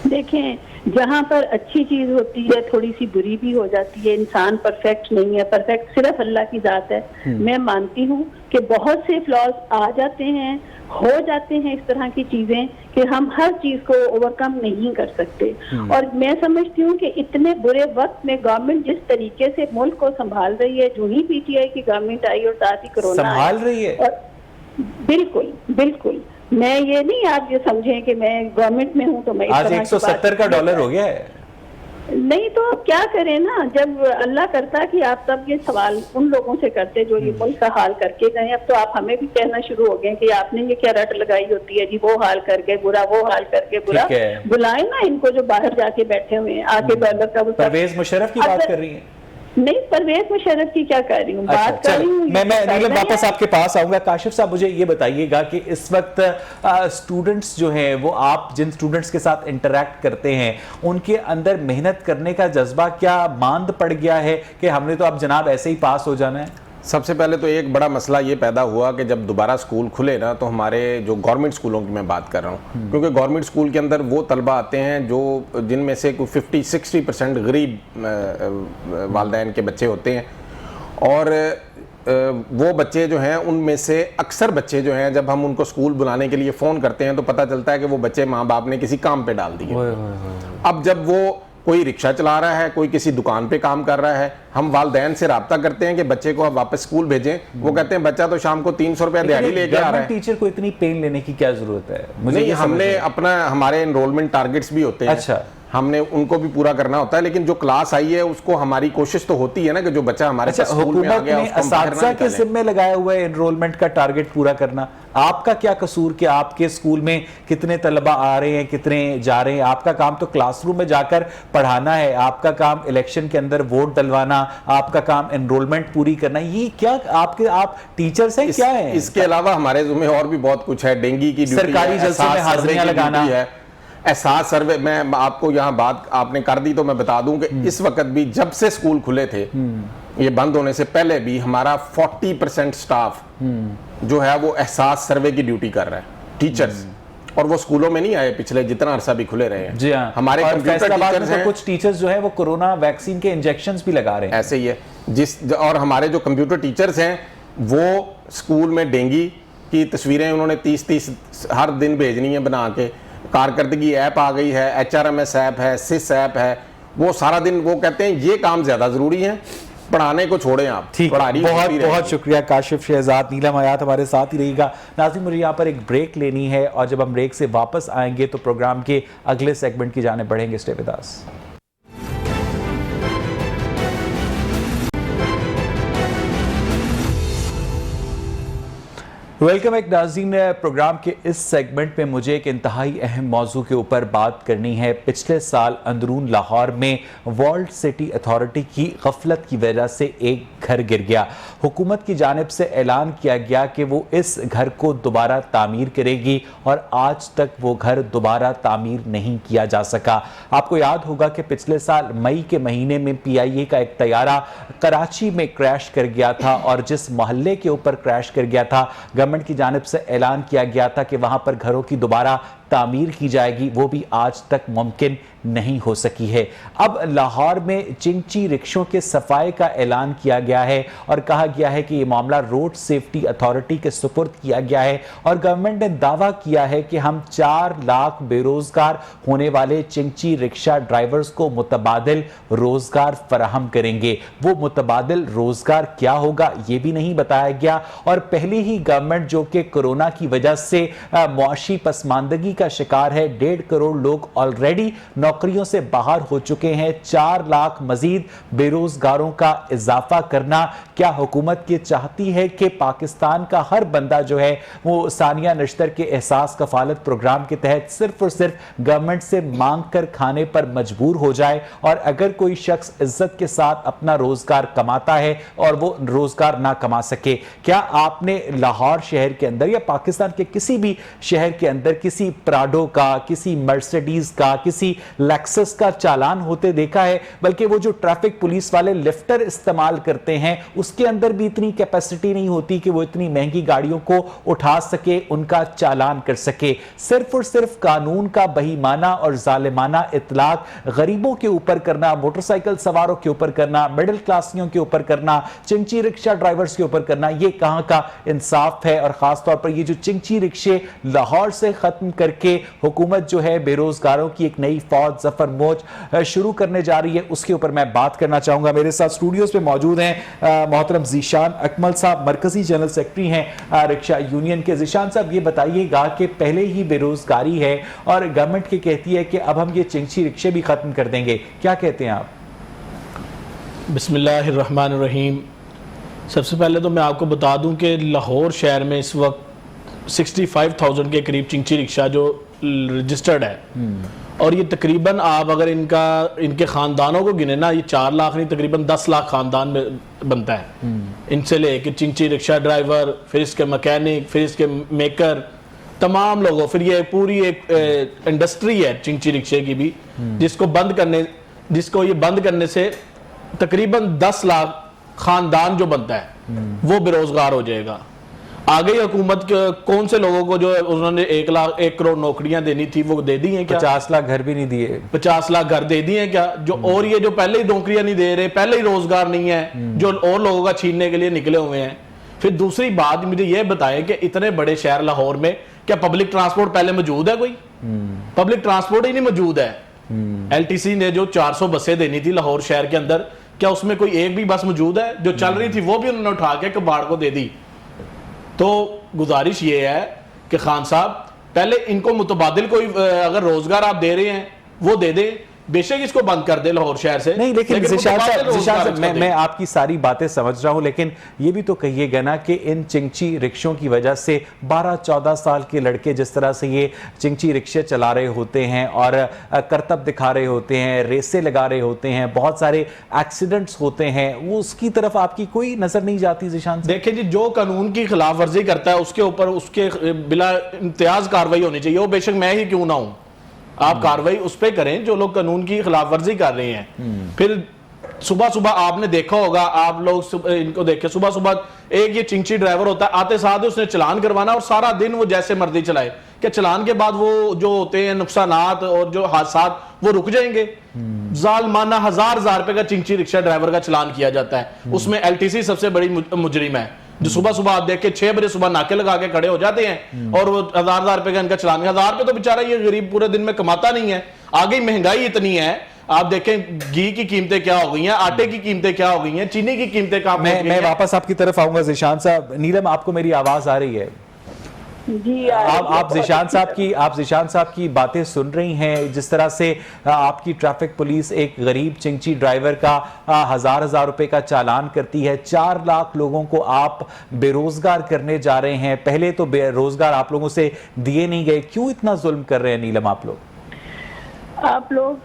देखें, जहाँ पर अच्छी चीज होती है थोड़ी सी बुरी भी हो जाती है। इंसान परफेक्ट नहीं है, परफेक्ट सिर्फ अल्लाह की जात है। मैं मानती हूँ कि बहुत से फ्लॉज आ जाते हैं, हो जाते हैं इस तरह की चीजें कि हम हर चीज को ओवरकम नहीं कर सकते। और मैं समझती हूँ कि इतने बुरे वक्त में गवर्नमेंट जिस तरीके से मुल्क को संभाल रही है, जो ही पीटीआई की गवर्नमेंट आई और साथ ही कोरोना संभाल रही है, और बिल्कुल बिल्कुल, मैं ये नहीं आप ये समझें कि मैं गवर्नमेंट में हूँ तो मैं आज 170 का डॉलर हो गया है। नहीं तो अब क्या करें ना, जब अल्लाह करता कि आप तब ये सवाल उन लोगों से करते जो ये मुल्क का हाल करके गए। अब तो आप हमें भी कहना शुरू हो गए कि आपने ये क्या रट लगाई होती है जी, वो हाल करके बुरा, वो हाल करके बुरा। बुलाए ना इनको जो बाहर जाके बैठे हुए हैं, आके डॉलर का। परवेज मुशर्रफ की बात कर रही है? नहीं, परवेज मुशर्रफ की क्या कर रही हूँ, बात कर रही हूँ। मैं नीलम वापस आपके पास आऊंगा। काशिफ साहब, मुझे ये बताइएगा कि इस वक्त स्टूडेंट्स जो हैं वो, आप जिन स्टूडेंट्स के साथ इंटरैक्ट करते हैं, उनके अंदर मेहनत करने का जज्बा क्या मांद पड़ गया है कि हमने तो अब जनाब ऐसे ही पास हो जाना है? सबसे पहले तो एक बड़ा मसला ये पैदा हुआ कि जब दोबारा स्कूल खुले ना, तो हमारे जो गवर्नमेंट स्कूलों की मैं बात कर रहा हूँ, क्योंकि गवर्नमेंट स्कूल के अंदर वो तलबा आते हैं जो जिनमें से कोई 50-60% गरीब वालिदैन के बच्चे होते हैं, और वो बच्चे जो हैं उनमें से अक्सर बच्चे जो हैं, जब हम उनको स्कूल बुलाने के लिए फ़ोन करते हैं तो पता चलता है कि वो बच्चे माँ बाप ने किसी काम पे डाल दिए। अब जब वो कोई रिक्शा चला रहा है, कोई किसी दुकान पे काम कर रहा है। हम वालदैन से राब्ता करते हैं कि बच्चे को आप वापस स्कूल भेजें, वो कहते हैं बच्चा तो शाम को 300 रुपया दिहाड़ी लेके आ रहा है। टीचर को इतनी पेन लेने की क्या जरूरत है? मुझे नहीं, हमने अपना, हमारे एनरोलमेंट टारगेट्स भी होते हैं, अच्छा, हमने उनको भी पूरा करना होता है, लेकिन जो क्लास आई है उसको हमारी कोशिश तो होती है ना कि जो बच्चा हमारे साथ स्कूल में आ गया उसको हम बाहर ना असातिज़ा के निकालें। जिम्मे लगाया हुआ है एनरोलमेंट का टारगेट पूरा करना। आपका क्या कसूर कि आपके स्कूल में कितने तलबा आ रहे हैं, कितने जा रहे हैं? आपका काम तो क्लासरूम में जाकर पढ़ाना है, आपका काम इलेक्शन के अंदर वोट डलवाना, आपका काम एनरोलमेंट पूरी करना। ये क्या आप टीचर्स हैं, क्या है? इसके अलावा हमारे जिम्मे और भी बहुत कुछ है। डेंगू की ड्यूटी सरकारी है, जलसों में एहसास सर्वे हाजिरियां की लगाना ड्यूटी है। एहसास सर्वे, मैं आपको यहाँ बात आपने कर दी तो मैं बता दूं कि इस वक्त भी जब से स्कूल खुले थे, ये बंद होने से पहले भी हमारा 40% स्टाफ जो है वो एहसास सर्वे की ड्यूटी कर रहा है, टीचर्स। और वो स्कूलों में नहीं आए पिछले जितना अरसा भी खुले रहे हैं। जी हाँ, हमारे और कंप्यूटर फैसलाबाद में टीचर्स तो हैं, कुछ टीचर्स जो है वो कोरोना वैक्सीन के इंजेक्शंस भी लगा रहे हैं। ऐसे ही है। और हमारे जो कंप्यूटर टीचर्स हैं वो स्कूल में डेंगू की तस्वीरें उन्होंने 30 हर दिन भेजनी है बना के। कारकर्दगी ऐप आ गई है, HRMS ऐप है, सिस ऐप है, वो सारा दिन वो कहते हैं ये काम ज्यादा जरूरी है, पढ़ाने को छोड़ें आप। ठीक, बहुत बहुत शुक्रिया काशिफ शहजाद। नीलम हयात हमारे साथ ही रहेगा। नाज़रीन, मुझे यहाँ पर एक ब्रेक लेनी है और जब हम ब्रेक से वापस आएंगे तो प्रोग्राम के अगले सेगमेंट की जाने बढ़ेंगे। Stay with us. वेलकम एक नाज़रीन। प्रोग्राम के इस सेगमेंट में मुझे एक इंतहाई अहम मौजू के ऊपर बात करनी है। पिछले साल अंदरून लाहौर में वर्ल्ड सिटी अथॉरिटी की गफलत की वजह से एक घर गिर गया। हुकूमत की जानिब से ऐलान किया गया कि वो इस घर को दोबारा तामीर करेगी और आज तक वो घर दोबारा तामीर नहीं किया जा सका। आपको याद होगा कि पिछले साल मई के महीने में PIA का एक तैयारा कराची में क्रैश कर गया था और जिस मोहल्ले के ऊपर क्रैश कर गया था, गवर्नमेंट की जानिब से ऐलान किया गया था कि वहां पर घरों की दोबारा तामीर की जाएगी, वो भी आज तक मुमकिन नहीं हो सकी है। अब लाहौर में चिंची रिक्शों के सफाई का ऐलान किया गया है और कहा गया है कि ये मामला रोड सेफ्टी अथॉरिटी के सुपुर्द किया गया है और गवर्नमेंट ने दावा किया है कि हम 4 लाख बेरोजगार होने वाले चिंची रिक्शा ड्राइवर्स को मुतबादिल रोजगार फराहम करेंगे। वो मुतबादिल रोजगार क्या होगा ये भी नहीं बताया गया और पहले ही गवर्नमेंट जो कि कोरोना की वजह से मुआशी पसमानदगी का शिकार है, 1.5 करोड़ लोग ऑलरेडी नौकरियों से बाहर हो चुके हैं। 4 लाख मजीद बेरोजगारों का इजाफा करना क्या हुकूमत ये चाहती है कि पाकिस्तान का हर बंदा जो है वो सानिया नश्तर के एहसास कफालत प्रोग्राम के तहत सिर्फ और सिर्फ गवर्नमेंट से मांग कर खाने पर मजबूर हो जाए और अगर कोई शख्स इज्जत के साथ अपना रोजगार कमाता है और वो रोजगार ना कमा सके? क्या आपने लाहौर शहर के अंदर या पाकिस्तान के किसी भी शहर के अंदर किसी प्राडो का, किसी मर्सिडीज का, किसी लेक्सस का चालान होते देखा है? बल्कि वो जो ट्रैफिक पुलिस वाले लिफ्टर इस्तेमाल करते हैं उसके अंदर भी इतनी कैपेसिटी नहीं होती कि वो इतनी महंगी गाड़ियों को उठा सके, उनका चालान कर सके। सिर्फ और सिर्फ कानून का बेईमाना और जालिमाना इतलाक गरीबों के ऊपर करना, मोटरसाइकिल सवारों के ऊपर करना, मिडिल क्लासियों के ऊपर करना, चिंची रिक्शा ड्राइवर्स के ऊपर करना, ये कहां का इंसाफ है? और खासतौर पर ये जो चिंची रिक्शे लाहौर से खत्म करके हुकूमत जो है बेरोजगारों की एक नई फौज जफर मोज शुरू करने जा रही है, उसके ऊपर मैं बात करना चाहूंगा। मेरे साथ स्टूडियोज पे मौजूद हैं मोहतरम जीशान अकमल साहब, मरकजी जनरल सेक्रेटरी हैं रिक्शा यूनियन के। जीशान साहब, ये बताइएगा कि पहले ही बेरोजगारी है और गवर्नमेंट की कहती है कि अब हम ये चिंची रिक्शे भी खत्म कर देंगे, क्या कहते हैं आप? बिस्मिल्लाहिर्रहमानिर्रहीम। सबसे पहले तो मैं आपको बता दूं कि लाहौर शहर में इस वक्त 65,000 के करीब चिंची रिक्शा जो रजिस्टर्ड है और ये तकरीबन आप अगर इनके ख़ानदानों को गिने ना, ये 4 लाख नहीं तकरीबन 10 लाख ख़ानदान में बनता है। इनसे लेके चिंची रिक्शा ड्राइवर, फिर इसके मैकेनिक, फिर इसके मेकर, तमाम लोगों, फिर ये पूरी एक इंडस्ट्री है चिंची रिक्शे की भी, जिसको ये बंद करने से तकरीबन 10 लाख ख़ानदान जो बनता है वो बेरोजगार हो जाएगा। आगे हुकूमत कौन से लोगों को जो उन्होंने 1 करोड़ नौकरियां देनी थी वो दे दी हैं क्या? 50 लाख घर भी नहीं दिए, 50 लाख घर दे दिए हैं क्या? जो और ये जो पहले ही नौकरियां नहीं दे रहे, पहले ही रोजगार नहीं है, जो और लोगों का छीनने के लिए निकले हुए हैं। फिर दूसरी बात मुझे ये बताएं कि इतने बड़े शहर लाहौर में क्या पब्लिक ट्रांसपोर्ट पहले मौजूद है? कोई पब्लिक ट्रांसपोर्ट ही नहीं मौजूद है। LTC ने जो 400 बसें देनी थी लाहौर शहर के अंदर, क्या उसमें कोई एक भी बस मौजूद है? जो चल रही थी वो भी उन्होंने उठा के कबाड़ को दे दी। तो गुजारिश ये है कि खान साहब पहले इनको मुतबादिल कोई अगर रोजगार आप दे रहे हैं वो दे दें, बेशक इसको बंद कर दे लाहौर शहर से। नहीं, लेकिन ज़िशान साहब मैं आपकी सारी बातें समझ रहा हूं, लेकिन ये भी तो कहिएगा ना कि इन चिंगची रिक्शों की वजह से 12-14 साल के लड़के जिस तरह से ये चिंगची रिक्शे चला रहे होते हैं और करतब दिखा रहे होते हैं, रेसे लगा रहे होते हैं, बहुत सारे एक्सीडेंट्स होते हैं, वो उसकी तरफ आपकी कोई नजर नहीं जाती ज़िशान साहब? देखिए जी, जो कानून की खिलाफ वर्जी करता है उसके ऊपर उसके बिला इम्तियाज कार्रवाई होनी चाहिए, वो बेशक मैं ही क्यों ना हूं। आप कार्रवाई उस पर करें जो लोग कानून की खिलाफ वर्जी कर रहे हैं। फिर सुबह सुबह आपने देखा होगा, आप लोग इनको देखे, सुबह सुबह एक ये चिंची ड्राइवर होता है, आते साथ उसने चलान करवाना और सारा दिन वो जैसे मर्जी चलाए। क्या चलान के बाद वो जो होते हैं नुकसानात और जो हादसा वो रुक जाएंगे? जालमाना हजार रुपए का चिंची रिक्शा ड्राइवर का चलान किया जाता है, उसमें LTC सबसे बड़ी मुजरिम है, जो सुबह सुबह आप देख के 6 बजे सुबह नाके लगा के खड़े हो जाते हैं और वो हजार रुपए का इनका चलान। 1000 रुपए तो बेचारा ये गरीब पूरे दिन में कमाता नहीं है। आगे महंगाई इतनी है, आप देखें घी की कीमतें क्या हो गई हैं, आटे की कीमतें क्या हो गई हैं, चीनी की कीमतें क्या हो गई हैं। मैं वापस आपकी तरफ आऊंगा ज़िशान साहब। नीलम, आपको मेरी आवाज आ रही है? जी, आप ज़िशान साहब की बातें सुन रही हैं, जिस तरह से आपकी ट्रैफिक पुलिस एक गरीब चिंची ड्राइवर का हजार रुपए का चालान करती है। 4 लाख लोगों को आप बेरोजगार करने जा रहे हैं। पहले तो बेरोजगार आप लोगों से दिए नहीं गए, क्यों इतना जुल्म कर रहे हैं नीलम आप लोग? आप लोग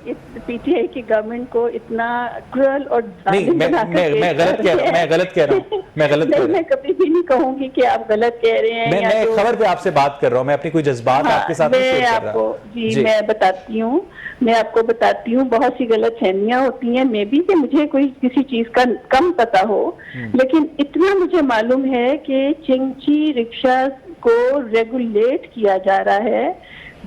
PTI की गवर्नमेंट को इतना क्रूअल और नहीं, मैं गलत कह रहा हूँ। मैं कभी भी नहीं कहूंगी कि आप गलत कह रहे हैं। मैं खबर पे आपसे बात कर रहा हूँ, मैं अपनी कोई जज्बात आपके साथ नहीं शेयर कर रहा। जी, मैं आपको बताती हूँ बहुत सी गलत फहमियां होती हैं। मे भी कि मुझे कोई किसी चीज का कम पता हो, लेकिन इतना मुझे मालूम है कि चिंची रिक्शा को रेगुलेट किया जा रहा है,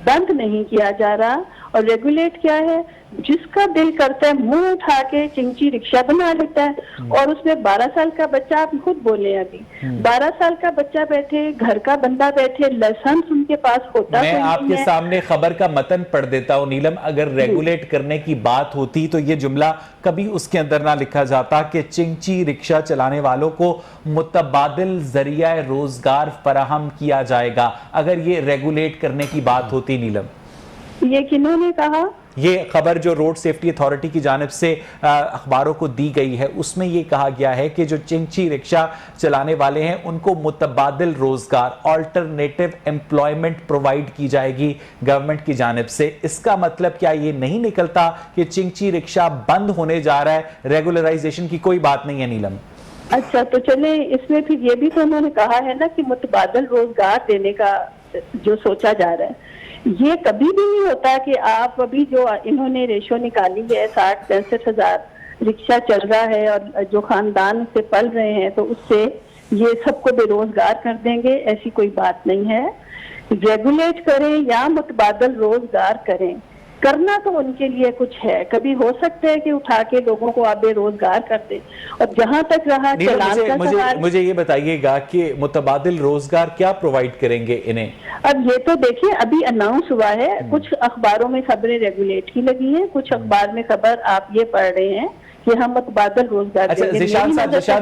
बंद नहीं किया जा रहा। और रेगुलेट क्या है, जिसका दिल करता है मुंह उठा के चिंची रिक्शा बना लेता है। और उसमें 12 साल का बच्चा, आप खुद बोले अभी, 12 साल का बच्चा बैठे, घर का बंदा बैठे, लाइसेंस उनके पास होता मैं आपके सामने खबर का मतन पढ़ देता हूँ नीलम। अगर रेगुलेट करने की बात होती तो ये जुमला कभी उसके अंदर ना लिखा जाता कि चिंची रिक्शा चलाने वालों को मुतबादिल जरिया रोजगार फराहम किया जाएगा। अगर ये रेगुलेट करने की बात होती नीलम, ये किन्होंने कहा? ये खबर जो रोड सेफ्टी अथॉरिटी की जानिब से अखबारों को दी गई है, उसमें ये कहा गया है कि जो चिंची रिक्शा चलाने वाले हैं उनको मुतबादिल रोजगार, ऑल्टरनेटिव एम्प्लॉयमेंट प्रोवाइड की जाएगी गवर्नमेंट की जानिब से। इसका मतलब क्या ये नहीं निकलता कि चिंची रिक्शा बंद होने जा रहा है? रेगुलराइजेशन की कोई बात नहीं है नीलम। अच्छा, तो चले इसमें फिर ये भी तो उन्होंने कहा है ना कि मुतबादिल रोजगार देने का जो सोचा जा रहा है, ये कभी भी नहीं होता कि आप अभी जो इन्होंने रेशो निकाली है 60-65 हजार रिक्शा चल रहा है और जो खानदान से पल रहे हैं, तो उससे ये सबको बेरोजगार कर देंगे, ऐसी कोई बात नहीं है। रेगुलेट करें या मुतबादिल रोजगार करें, करना तो उनके लिए कुछ है। कभी हो सकता है कि उठा के लोगों को आप बेरोजगार कर दे। और जहां तक रहा चलान का सवाल, मुझे ये बताइएगा कि मुतबादिल रोजगार क्या प्रोवाइड करेंगे इन्हें? अब ये तो देखिए अभी अनाउंस हुआ है, कुछ अखबारों में खबरें रेगुलेट की लगी हैं, कुछ अखबार में खबर आप ये पढ़ रहे हैं कि हम मुतबादिल रोजगार। अच्छा ज़िशान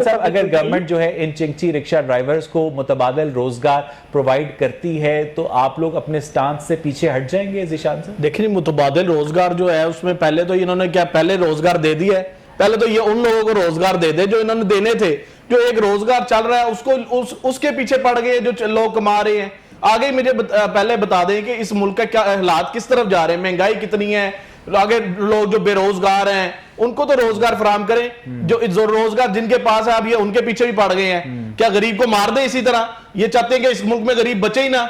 साहब, अगर गवर्नमेंट जो है इन चिंची रिक्शा ड्राइवर्स को मुतबादिल रोजगार प्रोवाइड करती है तो आप लोग अपने स्टांस से पीछे हट जाएंगे ज़िशान साहब? देखिए, मुतबादिल रोजगार जो है उसमें पहले तो इन्होंने क्या पहले रोजगार दे दिया है। पहले तो ये उन लोगों को रोजगार दे दे जो इन्होंने देने थे। जो एक रोजगार चल रहा है उसको उसके पीछे पड़ गए जो लोग कमा रहे हैं। आगे मुझे पहले बता दें कि इस मुल्क का क्या हालात किस तरफ जा रहे हैं, महंगाई कितनी है। आगे लोग जो बेरोजगार हैं उनको तो रोजगार फराहम करें। जो रोजगार जिनके पास है अब ये उनके पीछे भी पड़ गए हैं। क्या गरीब को मार दे इसी तरह? ये चाहते हैं कि इस मुल्क में गरीब बचे ही ना।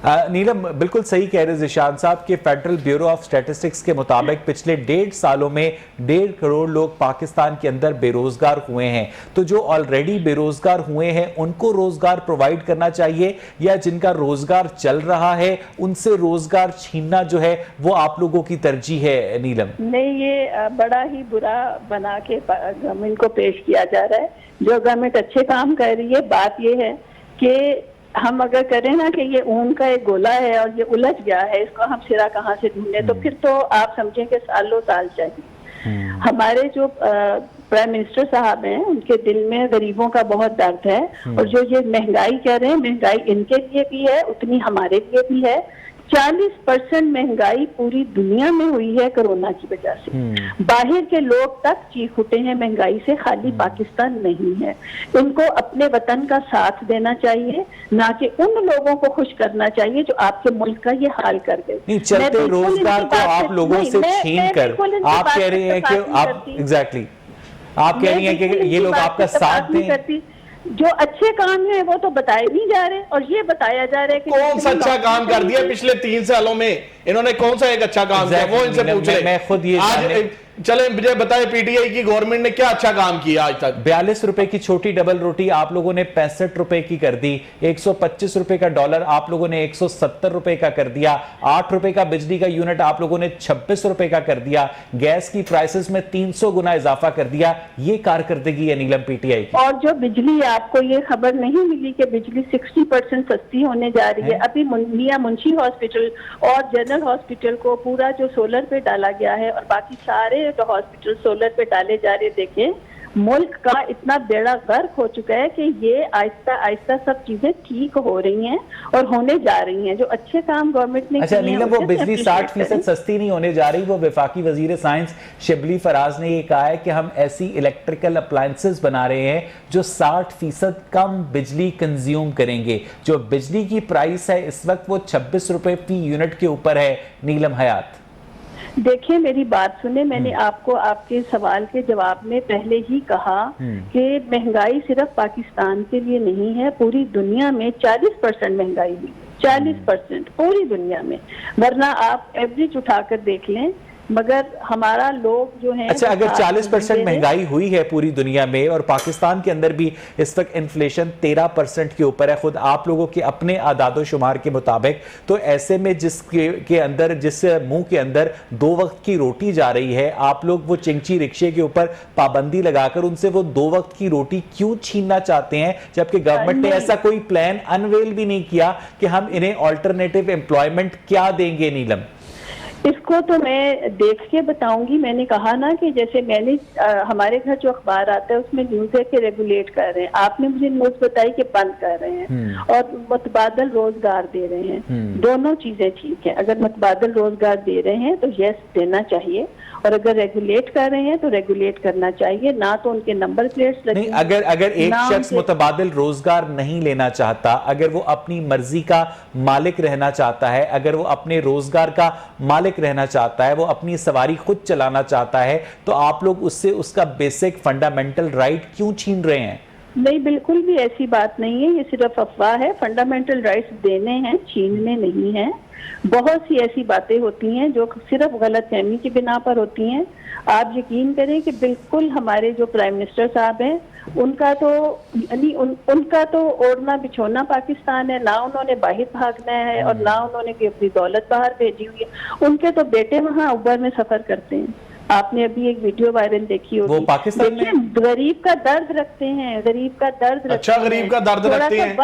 नीलम बिल्कुल सही कह रहे ज़िशान साहब कि फेडरल ब्यूरो ऑफ स्टैटिस्टिक्स के मुताबिक पिछले 1.5 सालों में 1.5 करोड़ लोग पाकिस्तान के अंदर बेरोजगार हुए हैं। तो जो ऑलरेडी बेरोजगार हुए हैं उनको रोजगार प्रोवाइड करना चाहिए, या जिनका रोजगार चल रहा है उनसे रोजगार छीनना जो है वो आप लोगों की तरजीह है? नीलम, नहीं, ये बड़ा ही बुरा बना के गवर्नमेंट को पेश किया जा रहा है। जो गवर्नमेंट अच्छे काम कर रही है, बात ये है कि हम अगर करें ना कि ये ऊन का एक गोला है और ये उलझ गया है, इसको हम सिरा कहाँ से ढूंढे, तो फिर तो आप समझें कि सालों साल चाहिए। हमारे जो प्राइम मिनिस्टर साहब हैं, उनके दिल में गरीबों का बहुत दर्द है, और जो ये महंगाई कह रहे हैं, महंगाई इनके लिए भी है उतनी हमारे लिए भी है। 40% महंगाई पूरी दुनिया में हुई है कोरोना की वजह से। बाहर के लोग तक चीख उठे हैं महंगाई से, खाली पाकिस्तान नहीं है। इनको अपने वतन का साथ देना चाहिए, ना कि उन लोगों को खुश करना चाहिए जो आपके मुल्क का ये हाल कर गए। नहीं, चलते रोजगार को आप लोगों से छीन कर आप कह रही हैं कि आप एग्जैक्टली आप कह रही हैं कि ये लोग आपका साथ दें। जो अच्छे काम है वो तो बताए नहीं जा रहे, और ये बताया जा रहा है कि कौन सा अच्छा काम कर दिया पिछले 3 सालों में इन्होंने? कौन सा एक अच्छा काम किया वो इनसे पूछ रहे। मैं खुद ये आज चले मुझे बताए पीटीआई की गवर्नमेंट ने क्या अच्छा काम किया आज तक? 42 रुपए की छोटी डबल रोटी आप लोगों ने 65 रुपए की कर दी। 125 रुपए का डॉलर आप लोगों ने 170 रुपए का कर दिया। 8 रुपए का बिजली का यूनिट आप लोगों ने 26 रुपए का कर दिया। गैस की प्राइसेस में 300 गुना इजाफा कर दिया। ये कारकर्दगी है नीलम पीटीआई की। और जो बिजली, आपको ये खबर नहीं मिली कि बिजली 60% सस्ती होने जा रही है। अभी मियां मुंशी हॉस्पिटल और जनरल हॉस्पिटल को पूरा जो सोलर पे डाला गया है, और बाकी सारे तो हॉस्पिटल सोलर पे डाले जा रहे। देखें, मुल्क का इतना बेड़ा गर्क हो चुका है कि ये आहिस्ता आहिस्ता सब चीजें ठीक हो रही हैं और होने जा रही हैं। जो अच्छे काम गवर्नमेंट ने अच्छा नीलम, वो बिजली 60% सस्ती नहीं होने जा रही। वो वफाकी वजीर साइंस शिबली फराज ने ये कहा है कि हम ऐसी इलेक्ट्रिकल अप्लायंसेस बना रहे हैं जो 60% कम बिजली कंज्यूम करेंगे। जो बिजली की प्राइस है इस वक्त वो 26 रुपए फी यूनिट के ऊपर है। नीलम हयात, देखिए मेरी बात सुने, मैंने आपको आपके सवाल के जवाब में पहले ही कहा कि महंगाई सिर्फ पाकिस्तान के लिए नहीं है, पूरी दुनिया में 40% महंगाई हुई, 40% पूरी दुनिया में। वरना आप एवरेज उठाकर देख लें, मगर हमारा लोग जो है। अच्छा, अगर 40% महंगाई हुई है पूरी दुनिया में और पाकिस्तान के अंदर भी इस वक्त इन्फ्लेशन 13% के ऊपर है खुद आप लोगों के अपने आदादो शुमार के मुताबिक, तो ऐसे में जिस मुंह के अंदर 2 वक्त की रोटी जा रही है, आप लोग वो चिंची रिक्शे के ऊपर पाबंदी लगाकर उनसे वो 2 वक्त की रोटी क्यों छीनना चाहते हैं, जबकि गवर्नमेंट ने ऐसा कोई प्लान अनवेल भी नहीं किया कि हम इन्हें ऑल्टरनेटिव एम्प्लॉयमेंट क्या देंगे? नीलम, इसको तो मैं देख के बताऊंगी। मैंने कहा ना कि जैसे मैंने हमारे घर जो अखबार आता है उसमें न्यूज है कि रेगुलेट कर रहे हैं, आपने मुझे न्यूज बताई कि बंद कर रहे हैं, और मुतबादल रोजगार दे रहे हैं। दोनों चीजें ठीक है। अगर मुतबादल रोजगार दे रहे हैं तो यस देना चाहिए, और अगर रेगुलेट कर रहे हैं तो रेगुलेट करना चाहिए, ना तो उनके नंबर प्लेट्स नहीं। अगर एक शख्स मुतबादिल रोजगार नहीं लेना चाहता, अगर वो अपनी मर्जी का मालिक रहना चाहता है, अगर वो अपने रोजगार का मालिक रहना चाहता है, वो अपनी सवारी खुद चलाना चाहता है, तो आप लोग उससे उसका बेसिक फंडामेंटल राइट क्यों छीन रहे हैं? नहीं, बिल्कुल भी ऐसी बात नहीं है, ये सिर्फ अफवाह है। फंडामेंटल राइट्स देने हैं, छीनने नहीं है। बहुत सी ऐसी बातें होती हैं जो सिर्फ गलतफहमी की बिना पर होती हैं। आप यकीन करें कि बिल्कुल हमारे जो प्राइम मिनिस्टर साहब हैं, उनका तो उनका तो ओढ़ना बिछोना पाकिस्तान है, ना उन्होंने बाहर भागना है और ना उन्होंने कोई अपनी दौलत बाहर भेजी हुई है। उनके तो बेटे वहाँ उबर में सफर करते हैं। आपने अभी एक वीडियो वायरल देखी होगी, वो पाकिस्तान में गरीब का दर्द रखते हैं, गरीब का दर्द। अच्छा, गरीब का दर्द रखते हैं।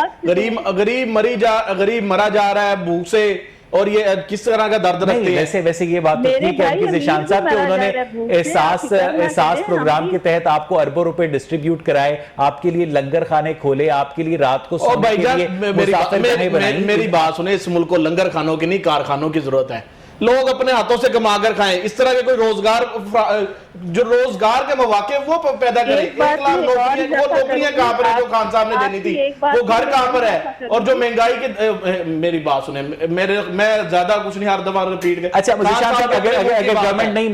गरीब मरा जा रहा है भूख से, और ये किस तरह का दर्द रखते हैं? वैसे ये बात तो ठीक है कि ज़िशान साहब के उन्होंने एहसास प्रोग्राम के तहत आपको अरबों रुपए डिस्ट्रीब्यूट कराए, आपके लिए लंगर खाने खोले, आपके लिए रात को सोने के लिए मुसाफिर बनाए। मेरी बात सुने, इस मुल्क को लंगर खानों की नहीं कारखानों की जरूरत है। लोग अपने हाथों से कमा कर खाएं। इस तरह के कोई रोजगार के मौके वो पैदा करें। 1 लाख नौकरियां, वो नौकरियां कहां पर है जो खान साहब ने देनी थी? वो घर कहां पर है? और जो महंगाई के, मेरी बात सुने, मैं ज्यादा कुछ नहीं हर दफा रिपीट कर। अच्छा, अगर गवर्नमेंट नहीं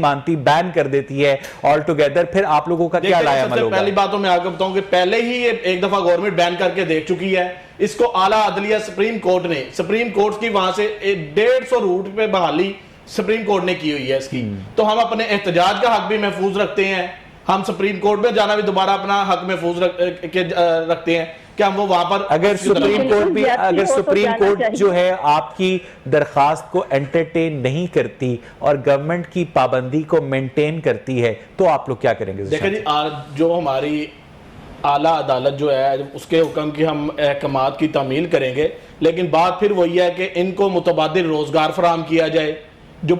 मानती, बैन कर देती है ऑल टुगेदर, फिर आप लोगों का क्या राय अमल होगा? पहली बात तो मैं आपको बताऊं कि पहले ही ये एक दफा गवर्नमेंट बैन करके देख चुकी है। इसको आला अदलिया सुप्रीम कोर्ट की वहां से 150 रूट पे बहाली सुप्रीम कोर्ट ने की हुई है इसकी। तो हम अपने एहतजाज का हक भी महफूज रखते हैं, हम सुप्रीम कोर्ट में जाना भी दोबारा अपना हक महफूज रखते हैं कि हम वो वहां पर, अगर सुप्रीम कोर्ट जो है आपकी दरखास्त को एंटरटेन नहीं करती और गवर्नमेंट की पाबंदी को मेंटेन करती है, तो आप लोग क्या करेंगे? देखिए जी, जो हमारी आला अदालत जो है उसके हुक्म की हम अहकामात की तामील करेंगे, लेकिन बात फिर वही है कि इनको मुतबादिल रोजगार फराहम किया जाए, जो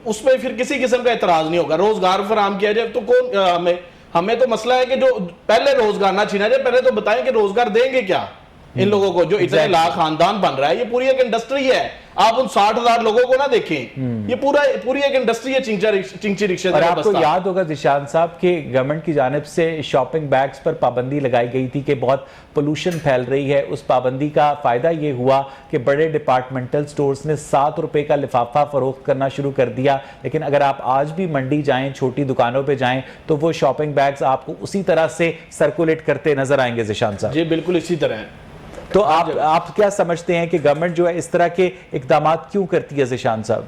उस पर फिर किसी किस्म का एतराज नहीं होगा। रोजगार फराहम किया जाए तो कौन हमें तो मसला है कि जो पहले रोजगार ना छीना जाए, पहले तो बताएं कि रोजगार देंगे क्या इन लोगों को जो इतने लाख खानदान बन रहा है। ये पूरी एक इंडस्ट्री है, आप उन 60,000 लोगों को ना देखें, ये पूरी एक इंडस्ट्री है चिंची रिक्शे। और आपको याद होगा जिशान साहब के गवर्नमेंट की जानिब से शॉपिंग बैग्स पर पाबंदी लगाई गई थी कि बहुत पोल्यूशन फैल रही है। उस पाबंदी का फायदा ये हुआ कि बड़े डिपार्टमेंटल स्टोर्स ने 7 रुपए का लिफाफा फरोख्त करना शुरू कर दिया। लेकिन अगर आप आज भी मंडी जाएं, छोटी दुकानों पे जाएं, तो वो शॉपिंग बैग्स आपको उसी तरह से सर्कुलेट करते नजर आएंगे जिशान साहब। जी बिल्कुल इसी तरह है। तो आप क्या समझते हैं कि गवर्नमेंट जो है इस तरह के इकदाम क्यों करती है जिशान साहब?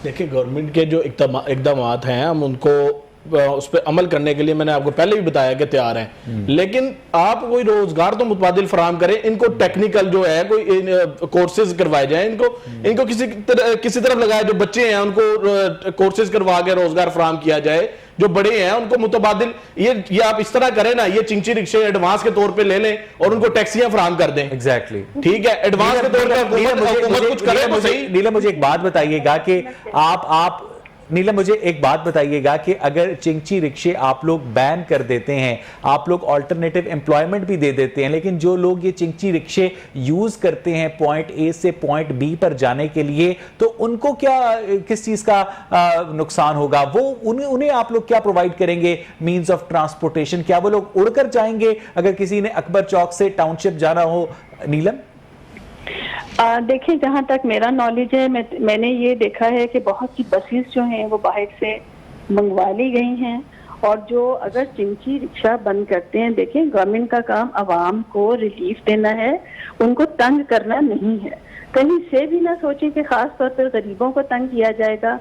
देखिए, गवर्नमेंट के जो इकदाम हैं हम उनको उस पर अमल करने के लिए मैंने आपको पहले भी बताया कि तैयार हैं, लेकिन आप कोई रोजगार तो मुतबादिल फराहम करें, इनको टेक्निकल जो है कोई कोर्सेज करवाए जाए, इनको किसी तरफ लगाए, जो बच्चे हैं उनको कोर्सेज करवा के रोजगार फराहम किया जाए, जो बड़े हैं उनको मुतबादिल ये आप इस तरह करें ना, ये चिंची रिक्शे एडवांस के तौर पे ले लें और उनको टैक्सियां फराहम कर दें। एग्जैक्टली ठीक है, एडवांस के तौर पे हुकूमत कुछ करे तो सही। नीलम मुझे एक बात बताइएगा कि नीलम मुझे एक बात बताइएगा कि अगर चिंची रिक्शे आप लोग बैन कर देते हैं, आप लोग ऑल्टरनेटिव एम्प्लॉयमेंट भी दे देते हैं, लेकिन जो लोग ये चिंची रिक्शे यूज करते हैं पॉइंट ए से पॉइंट बी पर जाने के लिए, तो उनको क्या किस चीज का नुकसान होगा? वो उन्हें आप लोग क्या प्रोवाइड करेंगे मींस ऑफ ट्रांसपोर्टेशन? क्या वो लोग उड़कर जाएंगे अगर किसी ने अकबर चौक से टाउनशिप जाना हो? नीलम देखिए, जहाँ तक मेरा नॉलेज है, मैंने ये देखा है कि बहुत सी बसेस जो हैं वो बाहर से मंगवा ली गई हैं, और जो अगर चिंची रिक्शा बंद करते हैं, देखिए गवर्नमेंट का काम आवाम को रिलीफ देना है, उनको तंग करना नहीं है। कहीं से भी ना सोचें कि खास तौर पर गरीबों को तंग किया जाएगा,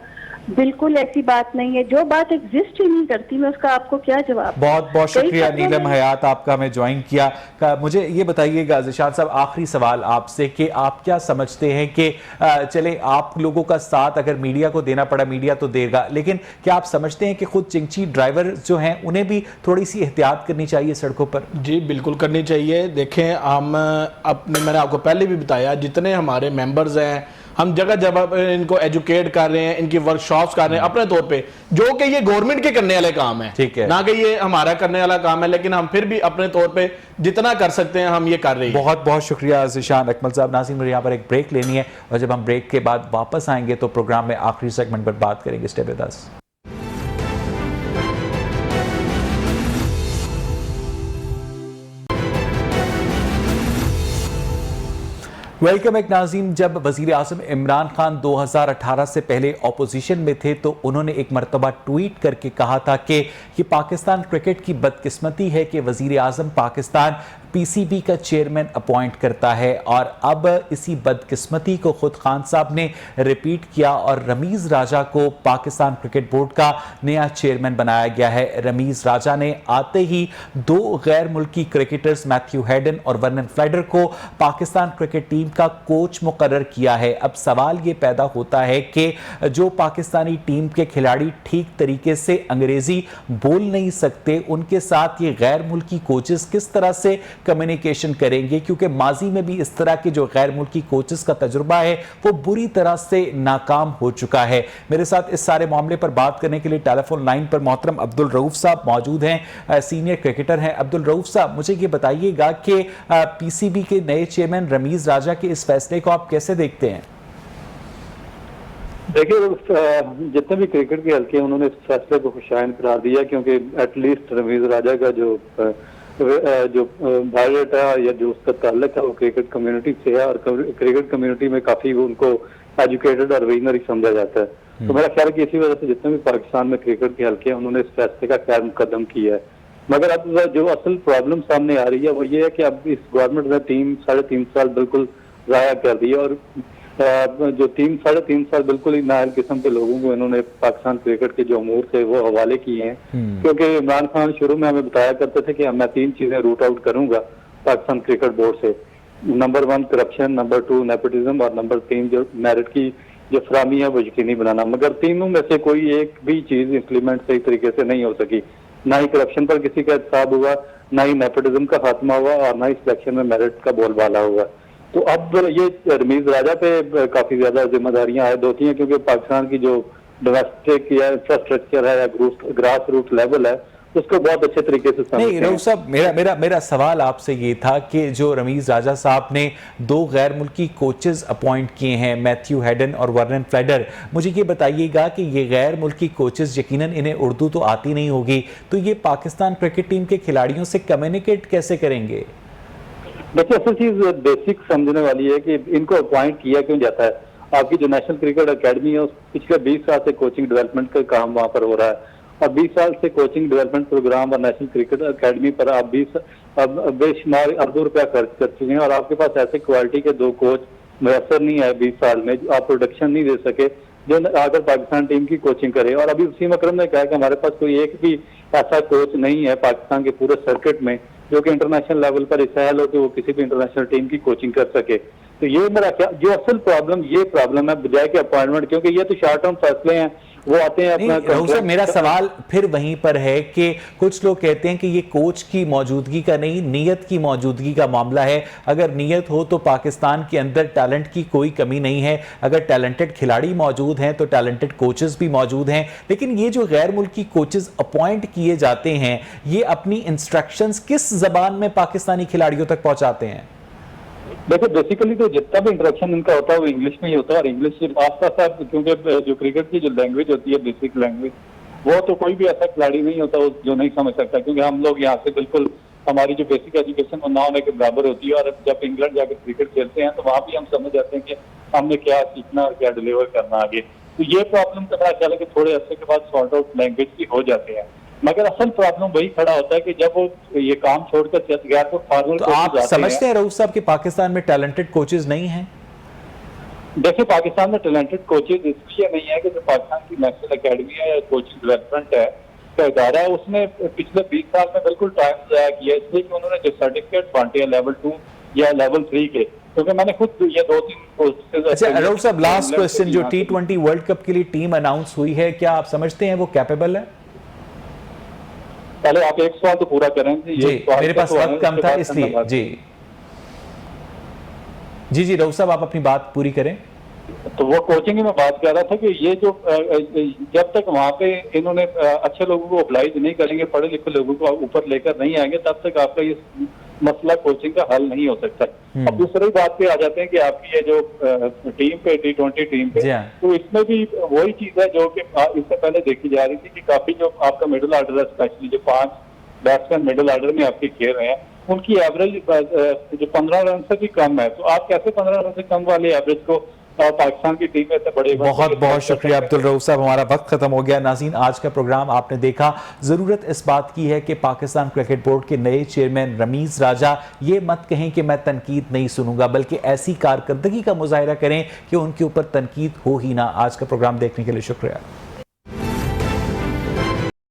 बिल्कुल ऐसी बात नहीं है। जो बात एग्जिस्ट ही नहीं करती, मैं उसका आपको क्या जवाब? बहुत बहुत शुक्रिया नीलम हयात, आपका हमें ज्वाइन किया। मुझे ये बताइएगा जिशान साहब, आखिरी सवाल आपसे कि आप क्या समझते हैं कि चले आप लोगों का साथ अगर मीडिया को देना पड़ा, मीडिया तो देगा, लेकिन क्या आप समझते हैं कि खुद चिंची ड्राइवर जो हैं उन्हें भी थोड़ी सी एहतियात करनी चाहिए सड़कों पर? जी बिल्कुल करनी चाहिए। देखें, मैंने आपको पहले भी बताया, जितने हमारे मेंबर्स हैं हम जगह जगह इनको एजुकेट कर रहे हैं, इनकी वर्कशॉप्स कर रहे हैं अपने तौर पे, जो कि ये गवर्नमेंट के करने वाले काम है, ठीक है ना कि ये हमारा करने वाला काम है, लेकिन हम फिर भी अपने तौर पे जितना कर सकते हैं हम ये कर रहे हैं। बहुत बहुत शुक्रिया ज़िशान अकमल साहब। नाज़रीन, मुझे यहाँ पर एक ब्रेक लेनी है और जब हम ब्रेक के बाद वापस आएंगे तो प्रोग्राम में आखिरी सेगमेंट पर बात करेंगे। Stay with us. वेलकम एक नाज़रीन। जब वज़ीर आज़म इमरान खान 2018 से पहले ऑपोजिशन में थे तो उन्होंने एक मरतबा ट्वीट करके कहा था कि ये पाकिस्तान क्रिकेट की बदकिस्मती है कि वज़ीर आज़म पाकिस्तान पीसीबी का चेयरमैन अपॉइंट करता है, और अब इसी बदकिस्मती को खुद खान साहब ने रिपीट किया और रमीज़ राजा को पाकिस्तान क्रिकेट बोर्ड का नया चेयरमैन बनाया गया है। रमीज़ राजा ने आते ही 2 गैर मुल्की क्रिकेटर्स मैथ्यू हेडन और वर्नन फ्लाइडर को पाकिस्तान क्रिकेट टीम का कोच मुकर्रर किया है। अब सवाल ये पैदा होता है कि जो पाकिस्तानी टीम के खिलाड़ी ठीक तरीके से अंग्रेजी बोल नहीं सकते, उनके साथ ये गैर मुल्की कोचेस किस तरह से कम्युनिकेशन करेंगे, क्योंकि माजी में भी इस तरह के जो गैर मुल्की कोचेस का तजुर्बा है वो बुरी तरह से नाकाम हो चुका है। मेरे साथ इस सारे मामले पर बात करने के लिए टेलीफोन लाइन पर मोहतरम अब्दुल रऊफ साहब मौजूद हैं, सीनियर क्रिकेटर हैं। अब्दुल रऊफ साहब, मुझे ये बताइएगा कि पीसीबी के नए चेयरमैन रमीज राजा के इस फैसले को आप कैसे देखते हैं? देखिए, जितने भी क्रिकेट के हल्के उन्होंने इस फैसले को खुशाइन करार दिया, क्योंकि एटलीस्ट रमीज राजा का जो बायोडाटा या जो उसका ताल्लुक है वो क्रिकेट कम्युनिटी से है, और क्रिकेट कम्युनिटी में काफी उनको एजुकेटेड और विजनरी समझा जाता है। तो मेरा ख्याल है कि इसी वजह से जितने भी पाकिस्तान में क्रिकेट के हल्के हैं उन्होंने इस फैसले का खैर मुकदम किया है। मगर अब जो असल प्रॉब्लम सामने आ रही है वो ये है कि अब इस गवर्नमेंट ने 3-3.5 साल बिल्कुल जाया कर दिया, और जो 3-3.5 साल बिल्कुल ही नाअहल किस्म के लोगों को इन्होंने पाकिस्तान क्रिकेट के जो अमूर थे वो हवाले किए हैं। क्योंकि इमरान खान शुरू में हमें बताया करते थे कि मैं 3 चीजें रूट आउट करूंगा पाकिस्तान क्रिकेट बोर्ड से, नंबर 1 करप्शन, नंबर 2 नेपोटिज्म, और नंबर 3 जो मेरिट की जो फराहमी है वो यकीनी बनाना। मगर तीनों में से कोई एक भी चीज इंप्लीमेंट सही तरीके से नहीं हो सकी। ना ही करप्शन पर किसी का एहतसाब हुआ, ना ही नेपोटिज्म का खात्मा हुआ और ना ही सिलेक्शन में मेरिट का बोलबाला हुआ। तो अब ये रमीज राजा पे काफी ज्यादा जिम्मेदारियां आयद होती हैं, क्योंकि पाकिस्तान की जो डोमेस्टिक या इंफ्रास्ट्रक्चर है या ग्रास रूट लेवल है उसको बहुत अच्छे तरीके से समझते नहीं हैं। रऊफ साहब, मेरा सवाल आपसे ये था कि जो रमीज राजा साहब ने 2 गैर मुल्की कोचेज अपॉइंट किए हैं, मैथ्यू हेडन और वर्नन फ्लेडर, मुझे ये बताइएगा कि ये गैर मुल्की कोचेज यकीनन इन्हें उर्दू तो आती नहीं होगी, तो ये पाकिस्तान क्रिकेट टीम के खिलाड़ियों से कम्युनिकेट कैसे करेंगे? देखिए, असल चीज बेसिक समझने वाली है कि इनको अपॉइंट किया क्यों जाता है। आपकी जो नेशनल क्रिकेट अकेडमी है, पिछले 20 साल से कोचिंग डेवलपमेंट का काम वहां पर हो रहा है, और 20 साल से कोचिंग डेवलपमेंट प्रोग्राम और नेशनल क्रिकेट अकेडमी पर आप बेशुमार अरबों रुपया खर्च कर चुके हैं, और आपके पास ऐसे क्वालिटी के 2 कोच मुयसर नहीं है 20 साल में, आप प्रोडक्शन नहीं दे सके जो आकर पाकिस्तान टीम की कोचिंग करे। और अभी वसीम अकरम ने कहा कि हमारे पास कोई एक भी ऐसा कोच नहीं है पाकिस्तान के पूरे सर्किट में जो कि इंटरनेशनल लेवल पर इसहल हो कि वो किसी भी इंटरनेशनल टीम की कोचिंग कर सके। तो ये मेरा क्या जो असल प्रॉब्लम है, बजाय के अपॉइंटमेंट, क्योंकि ये तो शॉर्ट टर्म फैसले हैं, वो आते हैं अपना। रऊफ साहब, मेरा सवाल फिर वहीं पर है कि कुछ लोग कहते हैं कि ये कोच की मौजूदगी का नहीं, नीयत की मौजूदगी का मामला है। अगर नीयत हो तो पाकिस्तान के अंदर टैलेंट की कोई कमी नहीं है, अगर टैलेंटेड खिलाड़ी मौजूद हैं तो टैलेंटेड कोचेस भी मौजूद हैं, लेकिन ये जो गैर मुल्की कोचेस अपॉइंट किए जाते हैं, ये अपनी इंस्ट्रक्शंस किस जबान में पाकिस्तानी खिलाड़ियों तक पहुंचाते हैं? देखो, बेसिकली तो जितना भी इंटरेक्शन इनका होता है वो इंग्लिश में ही होता है, और इंग्लिश सिर्फ आस-पास, क्योंकि जो क्रिकेट की जो लैंग्वेज होती है, बेसिक लैंग्वेज, वो तो कोई भी ऐसा खिलाड़ी नहीं होता जो नहीं समझ सकता, क्योंकि हम लोग यहाँ से बिल्कुल हमारी जो बेसिक एजुकेशन वो ना होने के बराबर होती है, और जब इंग्लैंड जाकर क्रिकेट खेलते हैं तो वहाँ भी हम समझ जाते हैं कि हमने क्या सीखना और क्या डिलीवर करना आगे। तो ये प्रॉब्लम तो मेरा ख्याल है कि थोड़े अर्से के बाद सॉर्ट आउट लैंग्वेज की हो जाते हैं, मगर असल प्रॉब्लम वही खड़ा होता है कि जब वो ये काम छोड़कर चल गया तो फार्मर तो आप समझते हैं रऊफ साहब कि पाकिस्तान में टैलेंटेड कोचेस नहीं हैं? देखिए, पाकिस्तान में टैलेंटेड कोचेज इसलिए नहीं है कि जो पाकिस्तान की नेशनल अकेडमी है या कोचिंग डेवलपमेंट है का इदारा है, उसने पिछले 20 साल में बिल्कुल टाइम ज़ाया किया, इसलिए कि उन्होंने जो सर्टिफिकेट बांटे हैं लेवल 2 या लेवल 3 के, क्योंकि मैंने खुद ये 2-3 कोर्सेज। अच्छा रऊफ साहब, लास्ट क्वेश्चन, जो T20 वर्ल्ड कप के लिए टीम अनाउंस हुई है, क्या आप समझते हैं वो कैपेबल है? पहले आप एक सवाल तो पूरा करें जी, मेरे पास वक्त कम था इसलिए। जी रऊफ साहब, आप अपनी बात पूरी करें। तो वो कोचिंग में बात कर रहा था कि ये जो जब तक वहाँ पे इन्होंने अच्छे लोगों को अप्लाई नहीं करेंगे, पढ़े लिखे लोगों को ऊपर लेकर नहीं आएंगे, तब तक आपका ये मसला कोचिंग का हल नहीं हो सकता। अब दूसरी बात पे आ जाते हैं कि आपकी ये जो टीम पे T20 टीम पे, तो इसमें भी वही चीज है जो कि इससे पहले देखी जा रही थी कि काफी जो आपका मिडिल ऑर्डर है, स्पेशली जो 5 बैट्समैन मिडिल ऑर्डर में आपके खेल रहे हैं, उनकी एवरेज जो 15 रन से भी कम है। तो आप कैसे 15 रन से कम वाले एवरेज को पाकिस्तान की टीम में से बड़े। बहुत बहुत शुक्रिया अब्दुल रऊफ साहब, हमारा वक्त खत्म हो गया। नाज़रीन, आज का प्रोग्राम आपने देखा। जरूरत इस बात की है कि पाकिस्तान क्रिकेट बोर्ड के नए चेयरमैन रमीज राजा ये मत कहें कि मैं तनकीद नहीं सुनूंगा, बल्कि ऐसी कारकर्दगी का मुजाहिरा करें कि उनके ऊपर तनकीद हो ही ना। आज का प्रोग्राम देखने के लिए शुक्रिया।